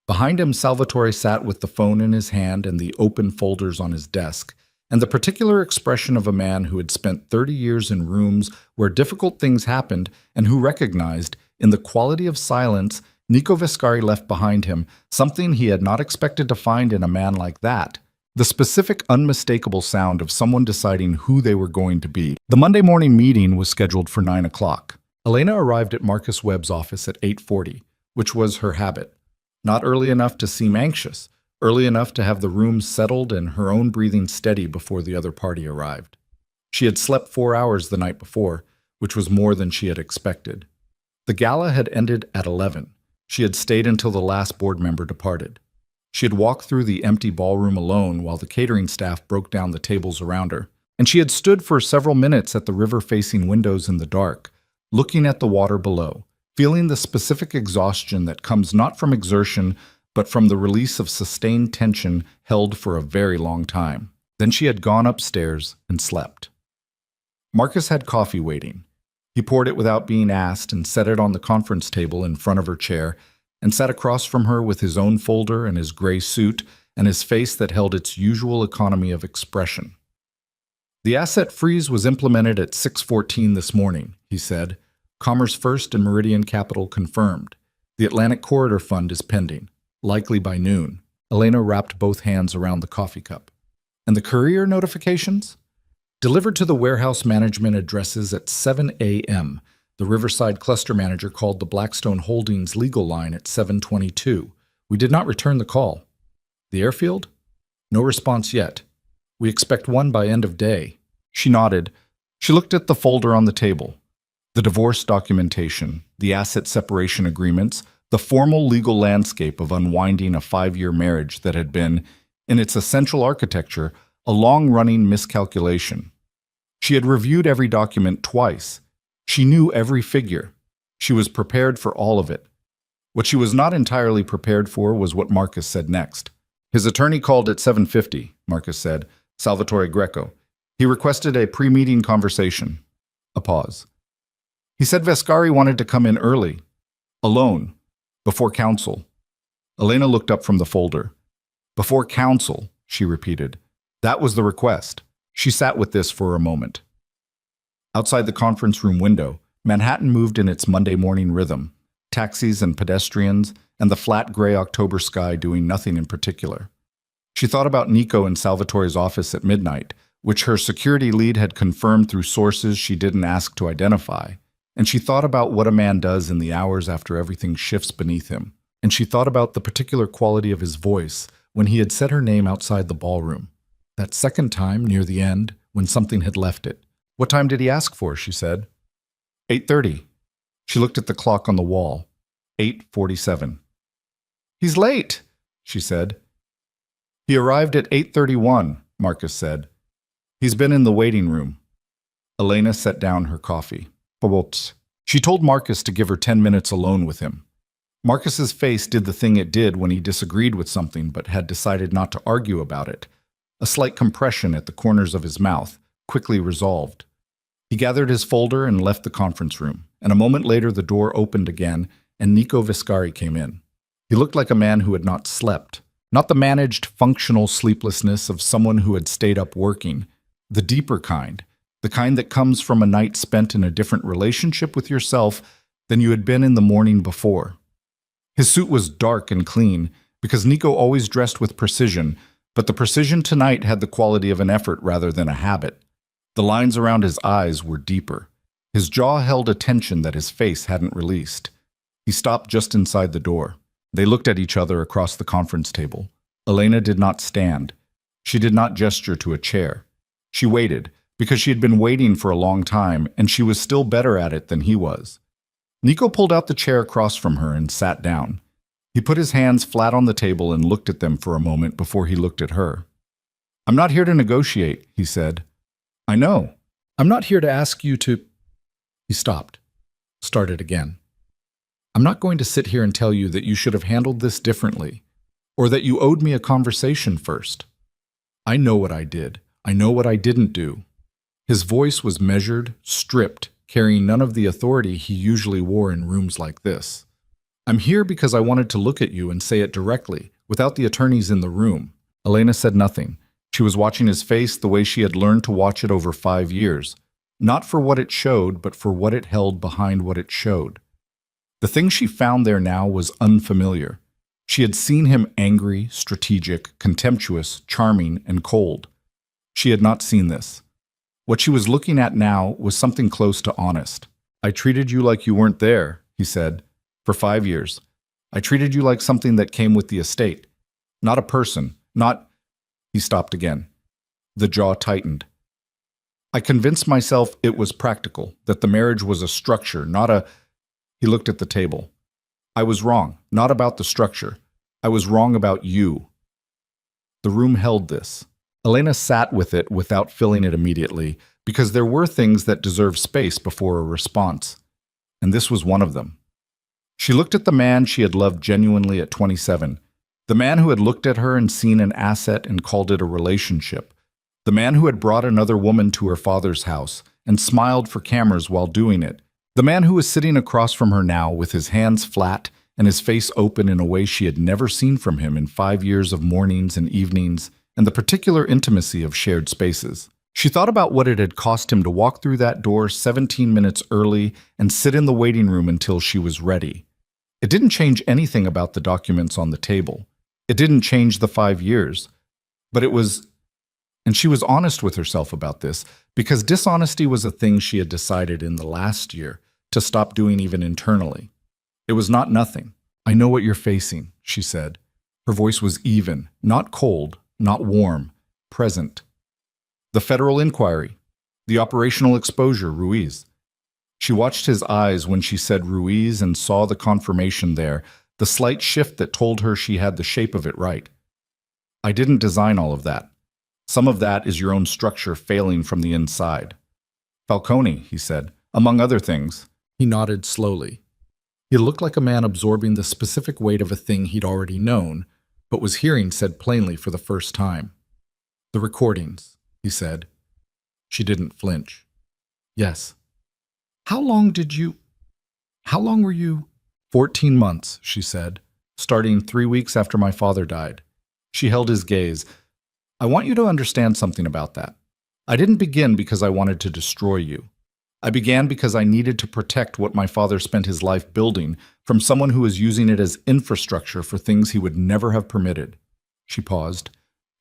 Behind him, Salvatore sat with the phone in his hand and the open folders on his desk, and the particular expression of a man who had spent 30 years in rooms where difficult things happened and who recognized, in the quality of silence Nico Vescari left behind him, something he had not expected to find in a man like that. The specific, unmistakable sound of someone deciding who they were going to be. The Monday morning meeting was scheduled for 9 o'clock. Elena arrived at Marcus Webb's office at 8:40, which was her habit. Not early enough to seem anxious, early enough to have the room settled and her own breathing steady before the other party arrived. She had slept 4 hours the night before, which was more than she had expected. The gala had ended at 11. She had stayed until the last board member departed. She had walked through the empty ballroom alone while the catering staff broke down the tables around her, and she had stood for several minutes at the river-facing windows in the dark, looking at the water below, feeling the specific exhaustion that comes not from exertion, but from the release of sustained tension held for a very long time. Then she had gone upstairs and slept. Marcus had coffee waiting. He poured it without being asked and set it on the conference table in front of her chair, and sat across from her with his own folder and his gray suit and his face that held its usual economy of expression. "The asset freeze was implemented at 6:14 this morning," he said. "Commerce First and Meridian Capital confirmed. The Atlantic Corridor Fund is pending, likely by noon." Elena wrapped both hands around the coffee cup. "And the courier notifications?" "Delivered to the warehouse management addresses at 7 a.m. The Riverside cluster manager called the Blackstone Holdings legal line at 7:22. We did not return the call." "The airfield?" "No response yet. We expect one by end of day." She nodded. She looked at the folder on the table. The divorce documentation, the asset separation agreements, the formal legal landscape of unwinding a 5-year marriage that had been, in its essential architecture, a long-running miscalculation. She had reviewed every document twice. She knew every figure. She was prepared for all of it. What she was not entirely prepared for was what Marcus said next. "His attorney called at 7:50, Marcus said, Salvatore Greco. "He requested a pre-meeting conversation." A pause. "He said Vescari wanted to come in early. Alone. Before counsel." Elena looked up from the folder. "Before counsel," she repeated. That was the request. She sat with this for a moment. Outside the conference room window, Manhattan moved in its Monday morning rhythm, taxis and pedestrians, and the flat gray October sky doing nothing in particular. She thought about Nico in Salvatore's office at midnight, which her security lead had confirmed through sources she didn't ask to identify. And she thought about what a man does in the hours after everything shifts beneath him. And she thought about the particular quality of his voice when he had said her name outside the ballroom. That second time, near the end, when something had left it. "What time did he ask for?" she said. 8:30. She looked at the clock on the wall. 8:47. "He's late," she said. "He arrived at 8:31, Marcus said. "He's been in the waiting room." Elena set down her coffee. She told Marcus to give her 10 minutes alone with him. Marcus's face did the thing it did when he disagreed with something but had decided not to argue about it. A slight compression at the corners of his mouth, quickly resolved. He gathered his folder and left the conference room, and a moment later the door opened again and Nico Vescari came in. He looked like a man who had not slept, not the managed, functional sleeplessness of someone who had stayed up working, the deeper kind, the kind that comes from a night spent in a different relationship with yourself than you had been in the morning before. His suit was dark and clean, because Nico always dressed with precision, but the precision tonight had the quality of an effort rather than a habit. The lines around his eyes were deeper. His jaw held a tension that his face hadn't released. He stopped just inside the door. They looked at each other across the conference table. Elena did not stand. She did not gesture to a chair. She waited, because she had been waiting for a long time, and she was still better at it than he was. Nico pulled out the chair across from her and sat down. He put his hands flat on the table and looked at them for a moment before he looked at her. "I'm not here to negotiate," he said. "I know. I'm not here to ask you to—" He stopped. Started again. "I'm not going to sit here and tell you that you should have handled this differently, or that you owed me a conversation first. I know what I did. I know what I didn't do." His voice was measured, stripped, carrying none of the authority he usually wore in rooms like this. "I'm here because I wanted to look at you and say it directly, without the attorneys in the room." Elena said nothing. She was watching his face the way she had learned to watch it over 5 years, not for what it showed, but for what it held behind what it showed. The thing she found there now was unfamiliar. She had seen him angry, strategic, contemptuous, charming, and cold. She had not seen this. What she was looking at now was something close to honest. "I treated you like you weren't there," he said, "for 5 years. I treated you like something that came with the estate. Not a person, not—" He stopped again. The jaw tightened. "I convinced myself it was practical, that the marriage was a structure, not a—" He looked at the table. "I was wrong, not about the structure. I was wrong about you." The room held this. Elena sat with it without filling it immediately, because there were things that deserve space before a response. and this was one of them. She looked at the man she had loved genuinely at 27, the man who had looked at her and seen an asset and called it a relationship, the man who had brought another woman to her father's house and smiled for cameras while doing it, the man who was sitting across from her now with his hands flat and his face open in a way she had never seen from him in 5 years of mornings and evenings and the particular intimacy of shared spaces. She thought about what it had cost him to walk through that door 17 minutes early and sit in the waiting room until she was ready. It didn't change anything about the documents on the table. It didn't change the 5 years. But it was, and she was honest with herself about this, because dishonesty was a thing she had decided in the last year to stop doing even internally. It was not nothing. "I know what you're facing," she said. Her voice was even, not cold, not warm, present. The federal inquiry, the operational exposure, Ruiz. She watched his eyes when she said Ruiz and saw the confirmation there, the slight shift that told her she had the shape of it right. "I didn't design all of that. Some of that is your own structure failing from the inside." "Falcone," he said, "among other things." He nodded slowly. He looked like a man absorbing the specific weight of a thing he'd already known, but was hearing said plainly for the first time. "The recordings," he said. She didn't flinch. "Yes." How long were you?" 14 months, she said, starting 3 weeks after my father died. She held his gaze. "I want you to understand something about that. I didn't begin because I wanted to destroy you. I began because I needed to protect what my father spent his life building from someone who was using it as infrastructure for things he would never have permitted." She paused.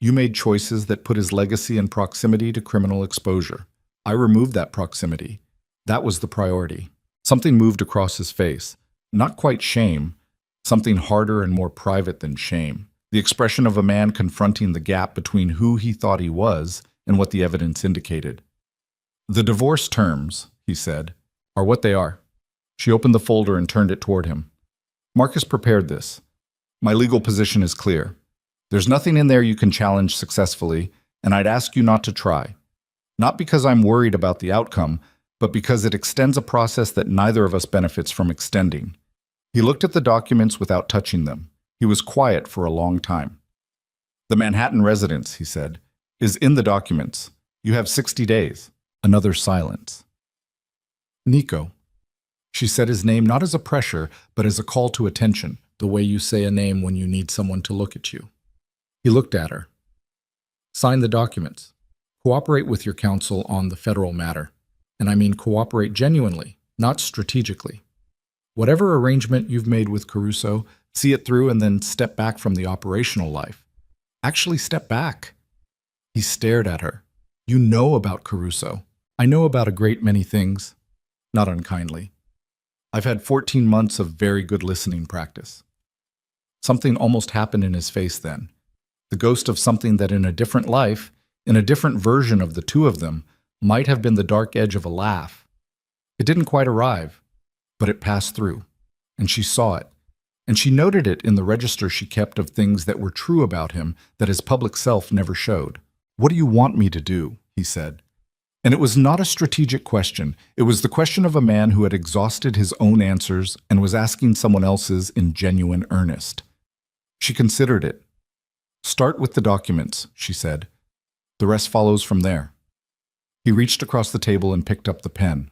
"You made choices that put his legacy in proximity to criminal exposure. I removed that proximity. That was the priority." Something moved across his face. Not quite shame, something harder and more private than shame. The expression of a man confronting the gap between who he thought he was and what the evidence indicated. "The divorce terms," he said, "are what they are." She opened the folder and turned it toward him. "Marcus prepared this. My legal position is clear. There's nothing in there you can challenge successfully, and I'd ask you not to try. Not because I'm worried about the outcome, but because it extends a process that neither of us benefits from extending." He looked at the documents without touching them. He was quiet for a long time. "The Manhattan residence," he said, "is in the documents. You have 60 days. Another silence. "Nico." She said his name not as a pressure, but as a call to attention, the way you say a name when you need someone to look at you. He looked at her. "Sign the documents. Cooperate with your counsel on the federal matter. And I mean cooperate genuinely, not strategically. Whatever arrangement you've made with Caruso, see it through and then step back from the operational life. Actually step back." He stared at her. "You know about Caruso. I know about a great many things." Not unkindly. "I've had 14 months of very good listening practice." Something almost happened in his face then. The ghost of something that in a different life, in a different version of the two of them, might have been the dark edge of a laugh. It didn't quite arrive, but it passed through, and she saw it, and she noted it in the register she kept of things that were true about him that his public self never showed. "What do you want me to do?" he said. And it was not a strategic question. It was the question of a man who had exhausted his own answers and was asking someone else's in genuine earnest. She considered it. "Start with the documents," she said. "The rest follows from there." He reached across the table and picked up the pen.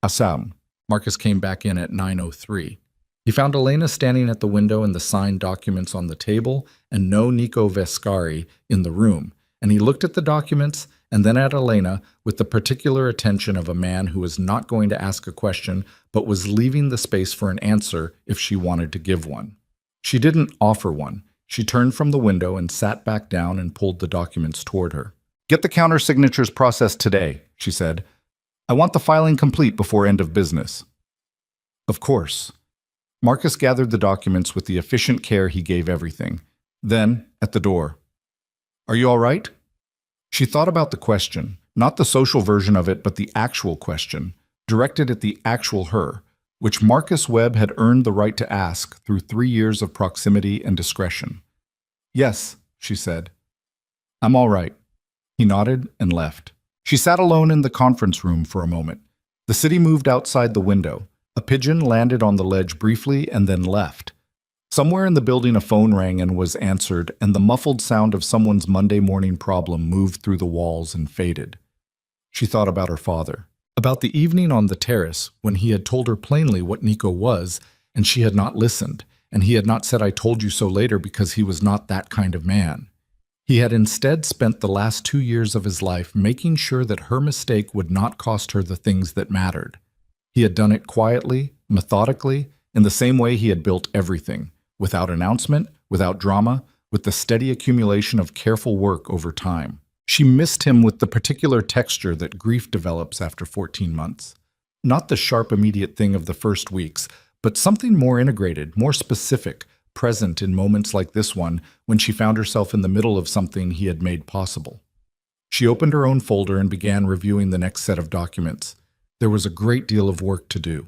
"Assam." Marcus came back in at 9:03. He found Elena standing at the window and the signed documents on the table, and no Nico Vescari in the room, and he looked at the documents and then at Elena with the particular attention of a man who was not going to ask a question but was leaving the space for an answer if she wanted to give one. She didn't offer one. She turned from the window and sat back down and pulled the documents toward her. "Get the counter-signatures processed today," she said. "I want the filing complete before end of business." "Of course." Marcus gathered the documents with the efficient care he gave everything. Then, at the door, "Are you all right?" She thought about the question, not the social version of it, but the actual question, directed at the actual her, which Marcus Webb had earned the right to ask through 3 years of proximity and discretion. "Yes," she said. "I'm all right." He nodded and left. She sat alone in the conference room for a moment. The city moved outside the window. A pigeon landed on the ledge briefly and then left. Somewhere in the building a phone rang and was answered, and the muffled sound of someone's Monday morning problem moved through the walls and faded. She thought about her father, about the evening on the terrace when he had told her plainly what Nico was, and she had not listened, and he had not said "I told you so" later because he was not that kind of man. He had instead spent the last 2 years of his life making sure that her mistake would not cost her the things that mattered. He had done it quietly, methodically, in the same way he had built everything, without announcement, without drama, with the steady accumulation of careful work over time. She missed him with the particular texture that grief develops after 14 months. Not the sharp immediate thing of the first weeks, but something more integrated, more specific, present in moments like this one when she found herself in the middle of something he had made possible. She opened her own folder and began reviewing the next set of documents. There was a great deal of work to do.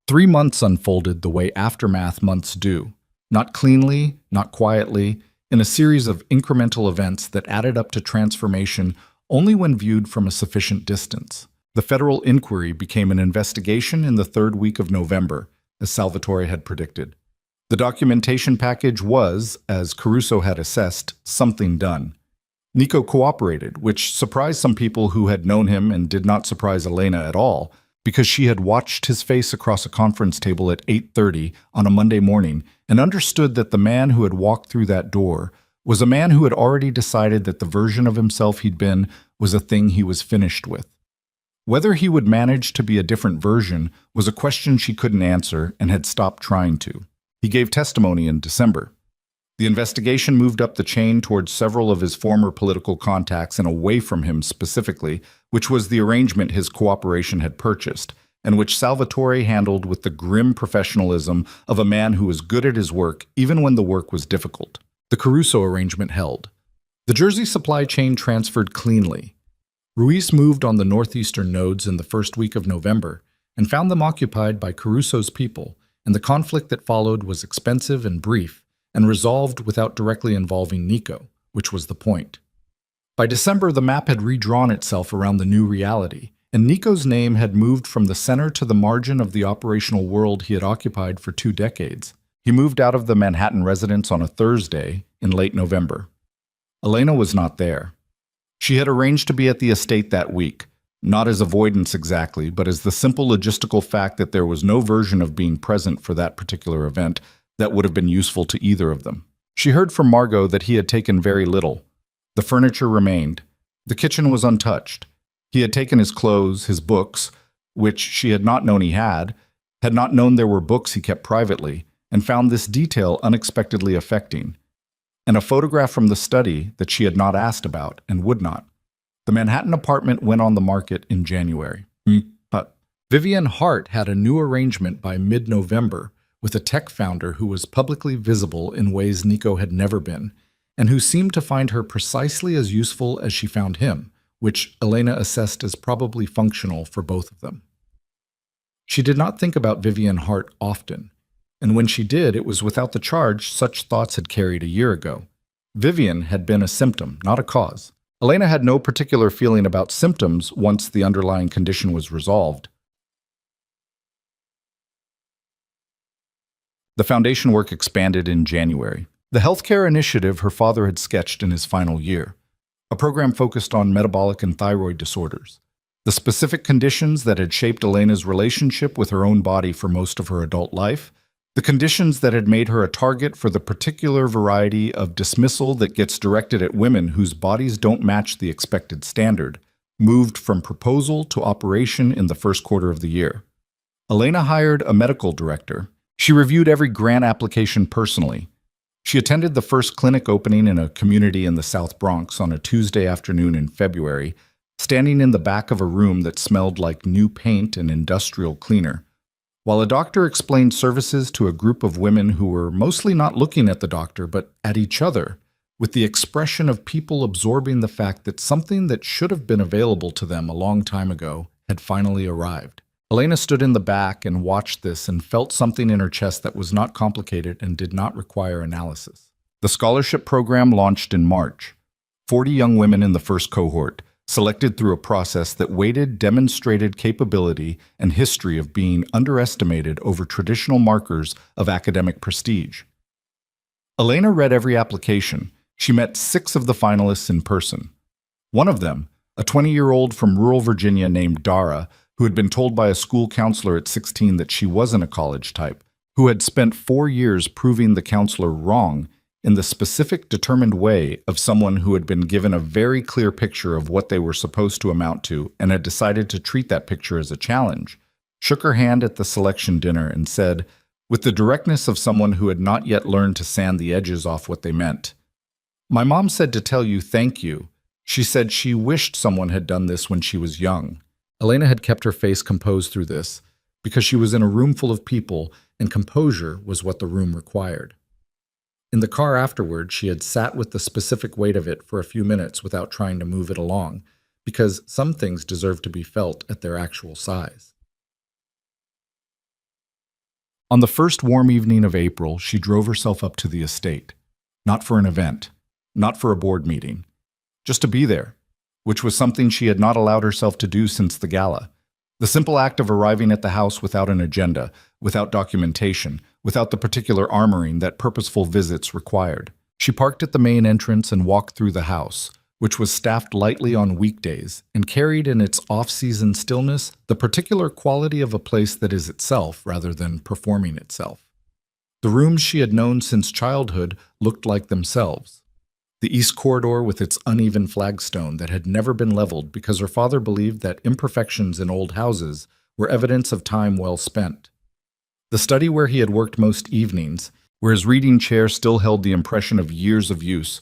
3 months unfolded the way aftermath months do, not cleanly, not quietly, in a series of incremental events that added up to transformation only when viewed from a sufficient distance. The federal inquiry became an investigation in the 3rd week of November, as Salvatore had predicted. The documentation package was, as Caruso had assessed, something done. Nico cooperated, which surprised some people who had known him and did not surprise Elena at all, because she had watched his face across a conference table at 8:30 on a Monday morning and understood that the man who had walked through that door was a man who had already decided that the version of himself he'd been was a thing he was finished with. Whether he would manage to be a different version was a question she couldn't answer and had stopped trying to. He gave testimony in December. The investigation moved up the chain towards several of his former political contacts and away from him specifically, which was the arrangement his cooperation had purchased, and which Salvatore handled with the grim professionalism of a man who was good at his work even when the work was difficult. The Caruso arrangement held. The Jersey supply chain transferred cleanly. Ruiz moved on the northeastern nodes in the first week of November and found them occupied by Caruso's people, and the conflict that followed was expensive and brief, and resolved without directly involving Nico, which was the point. By December, the map had redrawn itself around the new reality, and Nico's name had moved from the center to the margin of the operational world he had occupied for 2 decades. He moved out of the Manhattan residence on a Thursday in late November. Elena was not there. She had arranged to be at the estate that week, not as avoidance exactly, but as the simple logistical fact that there was no version of being present for that particular event that would have been useful to either of them. She heard from Margot that he had taken very little. The furniture remained. The kitchen was untouched. He had taken his clothes, his books, which she had not known he had not known there were books he kept privately, and found this detail unexpectedly affecting. And a photograph from the study that she had not asked about and would not. The Manhattan apartment went on the market in January. But Vivian Hart had a new arrangement by mid-November with a tech founder who was publicly visible in ways Nico had never been, and who seemed to find her precisely as useful as she found him, which Elena assessed as probably functional for both of them. She did not think about Vivian Hart often, and when she did, it was without the charge such thoughts had carried a year ago. Vivian had been a symptom, not a cause. Elena had no particular feeling about symptoms once the underlying condition was resolved. The foundation work expanded in January. The healthcare initiative her father had sketched in his final year. A program focused on metabolic and thyroid disorders. The specific conditions that had shaped Elena's relationship with her own body for most of her adult life. The conditions that had made her a target for the particular variety of dismissal that gets directed at women whose bodies don't match the expected standard, moved from proposal to operation in the first quarter of the year. Elena hired a medical director. She reviewed every grant application personally. She attended the first clinic opening in a community in the South Bronx on a Tuesday afternoon in February, standing in the back of a room that smelled like new paint and industrial cleaner, while a doctor explained services to a group of women who were mostly not looking at the doctor but at each other, with the expression of people absorbing the fact that something that should have been available to them a long time ago had finally arrived. Elena stood in the back and watched this and felt something in her chest that was not complicated and did not require analysis. The scholarship program launched in March. 40 young women in the first cohort, selected through a process that weighted demonstrated capability and history of being underestimated over traditional markers of academic prestige. Elena read every application. She met 6 of the finalists in person. One of them, a 20-year-old from rural Virginia named Dara, who had been told by a school counselor at 16 that she wasn't a college type, who had spent 4 years proving the counselor wrong in the specific, determined way of someone who had been given a very clear picture of what they were supposed to amount to and had decided to treat that picture as a challenge, shook her hand at the selection dinner and said, with the directness of someone who had not yet learned to sand the edges off what they meant, "My mom said to tell you thank you. She said she wished someone had done this when she was young." Elena had kept her face composed through this because she was in a room full of people, and composure was what the room required. In the car afterward, she had sat with the specific weight of it for a few minutes without trying to move it along, because some things deserve to be felt at their actual size. On the first warm evening of April, she drove herself up to the estate, not for an event, not for a board meeting, just to be there, which was something she had not allowed herself to do since the gala. The simple act of arriving at the house without an agenda, without documentation, without the particular armoring that purposeful visits required. She parked at the main entrance and walked through the house, which was staffed lightly on weekdays and carried in its off-season stillness the particular quality of a place that is itself rather than performing itself. The rooms she had known since childhood looked like themselves. The east corridor with its uneven flagstone that had never been leveled because her father believed that imperfections in old houses were evidence of time well spent. The study where he had worked most evenings, where his reading chair still held the impression of years of use,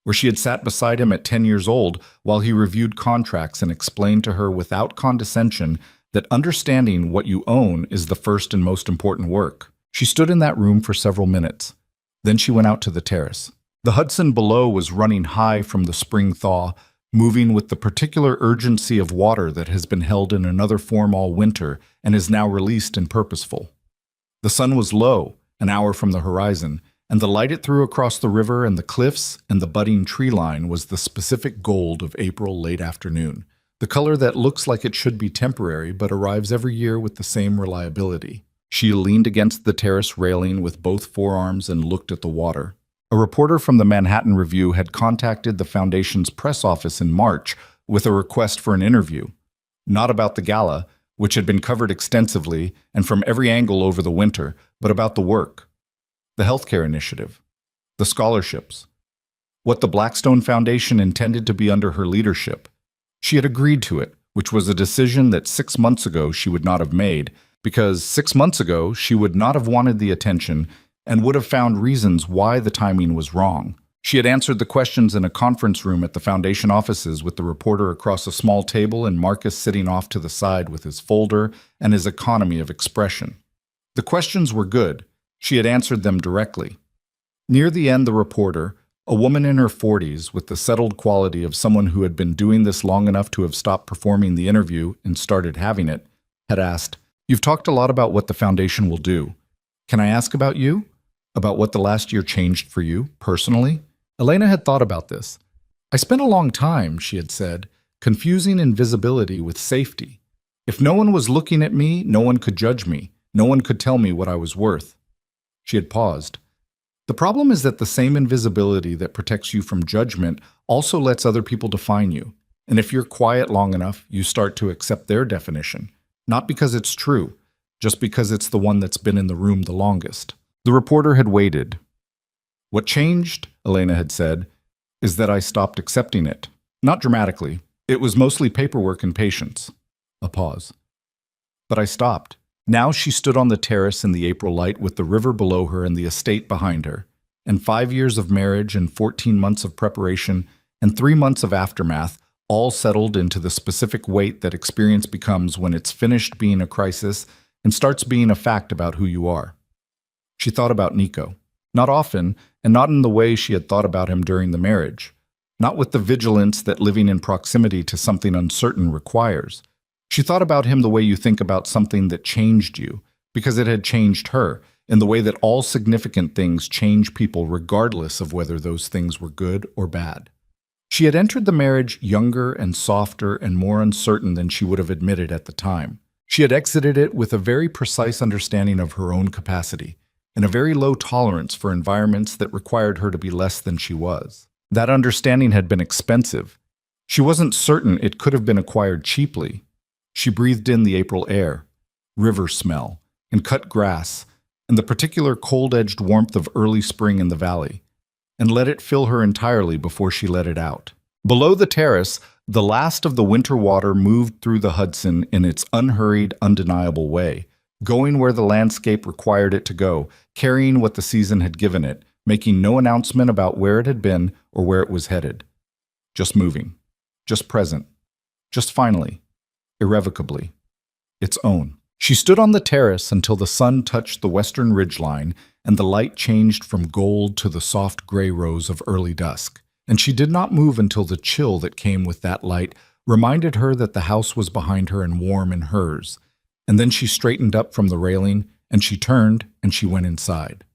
where she had sat beside him at 10 years old while he reviewed contracts and explained to her without condescension that understanding what you own is the first and most important work. She stood in that room for several minutes. Then she went out to the terrace. The Hudson below was running high from the spring thaw, moving with the particular urgency of water that has been held in another form all winter and is now released and purposeful. The sun was low, an hour from the horizon, and the light it threw across the river and the cliffs and the budding tree line was the specific gold of April late afternoon, the color that looks like it should be temporary but arrives every year with the same reliability. She leaned against the terrace railing with both forearms and looked at the water. A reporter from the Manhattan Review had contacted the Foundation's press office in March with a request for an interview, not about the gala, which had been covered extensively and from every angle over the winter, but about the work, the healthcare initiative, the scholarships, what the Blackstone Foundation intended to be under her leadership. She had agreed to it, which was a decision that 6 months ago she would not have made, because 6 months ago she would not have wanted the attention and would have found reasons why the timing was wrong. She had answered the questions in a conference room at the Foundation offices with the reporter across a small table and Marcus sitting off to the side with his folder and his economy of expression. The questions were good. She had answered them directly. Near the end, the reporter, a woman in her 40s with the settled quality of someone who had been doing this long enough to have stopped performing the interview and started having it, had asked, "You've talked a lot about what the Foundation will do. Can I ask about you? About what the last year changed for you, personally?" Elena had thought about this. "I spent a long time," she had said, "confusing invisibility with safety. If no one was looking at me, no one could judge me. No one could tell me what I was worth." She had paused. The problem is that the same invisibility that protects you from judgment also lets other people define you. And if you're quiet long enough, you start to accept their definition. Not because it's true, just because it's the one that's been in the room the longest. The reporter had waited. "What changed," Elena had said, "is that I stopped accepting it. Not dramatically. It was mostly paperwork and patience." A pause. "But I stopped." Now she stood on the terrace in the April light with the river below her and the estate behind her, and 5 years of marriage and 14 months of preparation and 3 months of aftermath all settled into the specific weight that experience becomes when it's finished being a crisis and starts being a fact about who you are. She thought about Nico. Not often, and not in the way she had thought about him during the marriage. Not with the vigilance that living in proximity to something uncertain requires. She thought about him the way you think about something that changed you, because it had changed her, in the way that all significant things change people regardless of whether those things were good or bad. She had entered the marriage younger and softer and more uncertain than she would have admitted at the time. She had exited it with a very precise understanding of her own capacity and a very low tolerance for environments that required her to be less than she was. That understanding had been expensive. She wasn't certain it could have been acquired cheaply. She breathed in the April air, river smell, and cut grass, and the particular cold-edged warmth of early spring in the valley, and let it fill her entirely before she let it out. Below the terrace, the last of the winter water moved through the Hudson in its unhurried, undeniable way, going where the landscape required it to go, carrying what the season had given it, making no announcement about where it had been or where it was headed. Just moving. Just present. Just finally. Irrevocably. Its own. She stood on the terrace until the sun touched the western ridgeline and the light changed from gold to the soft gray rose of early dusk. And she did not move until the chill that came with that light reminded her that the house was behind her and warm in hers. And then she straightened up from the railing, and she turned, and she went inside.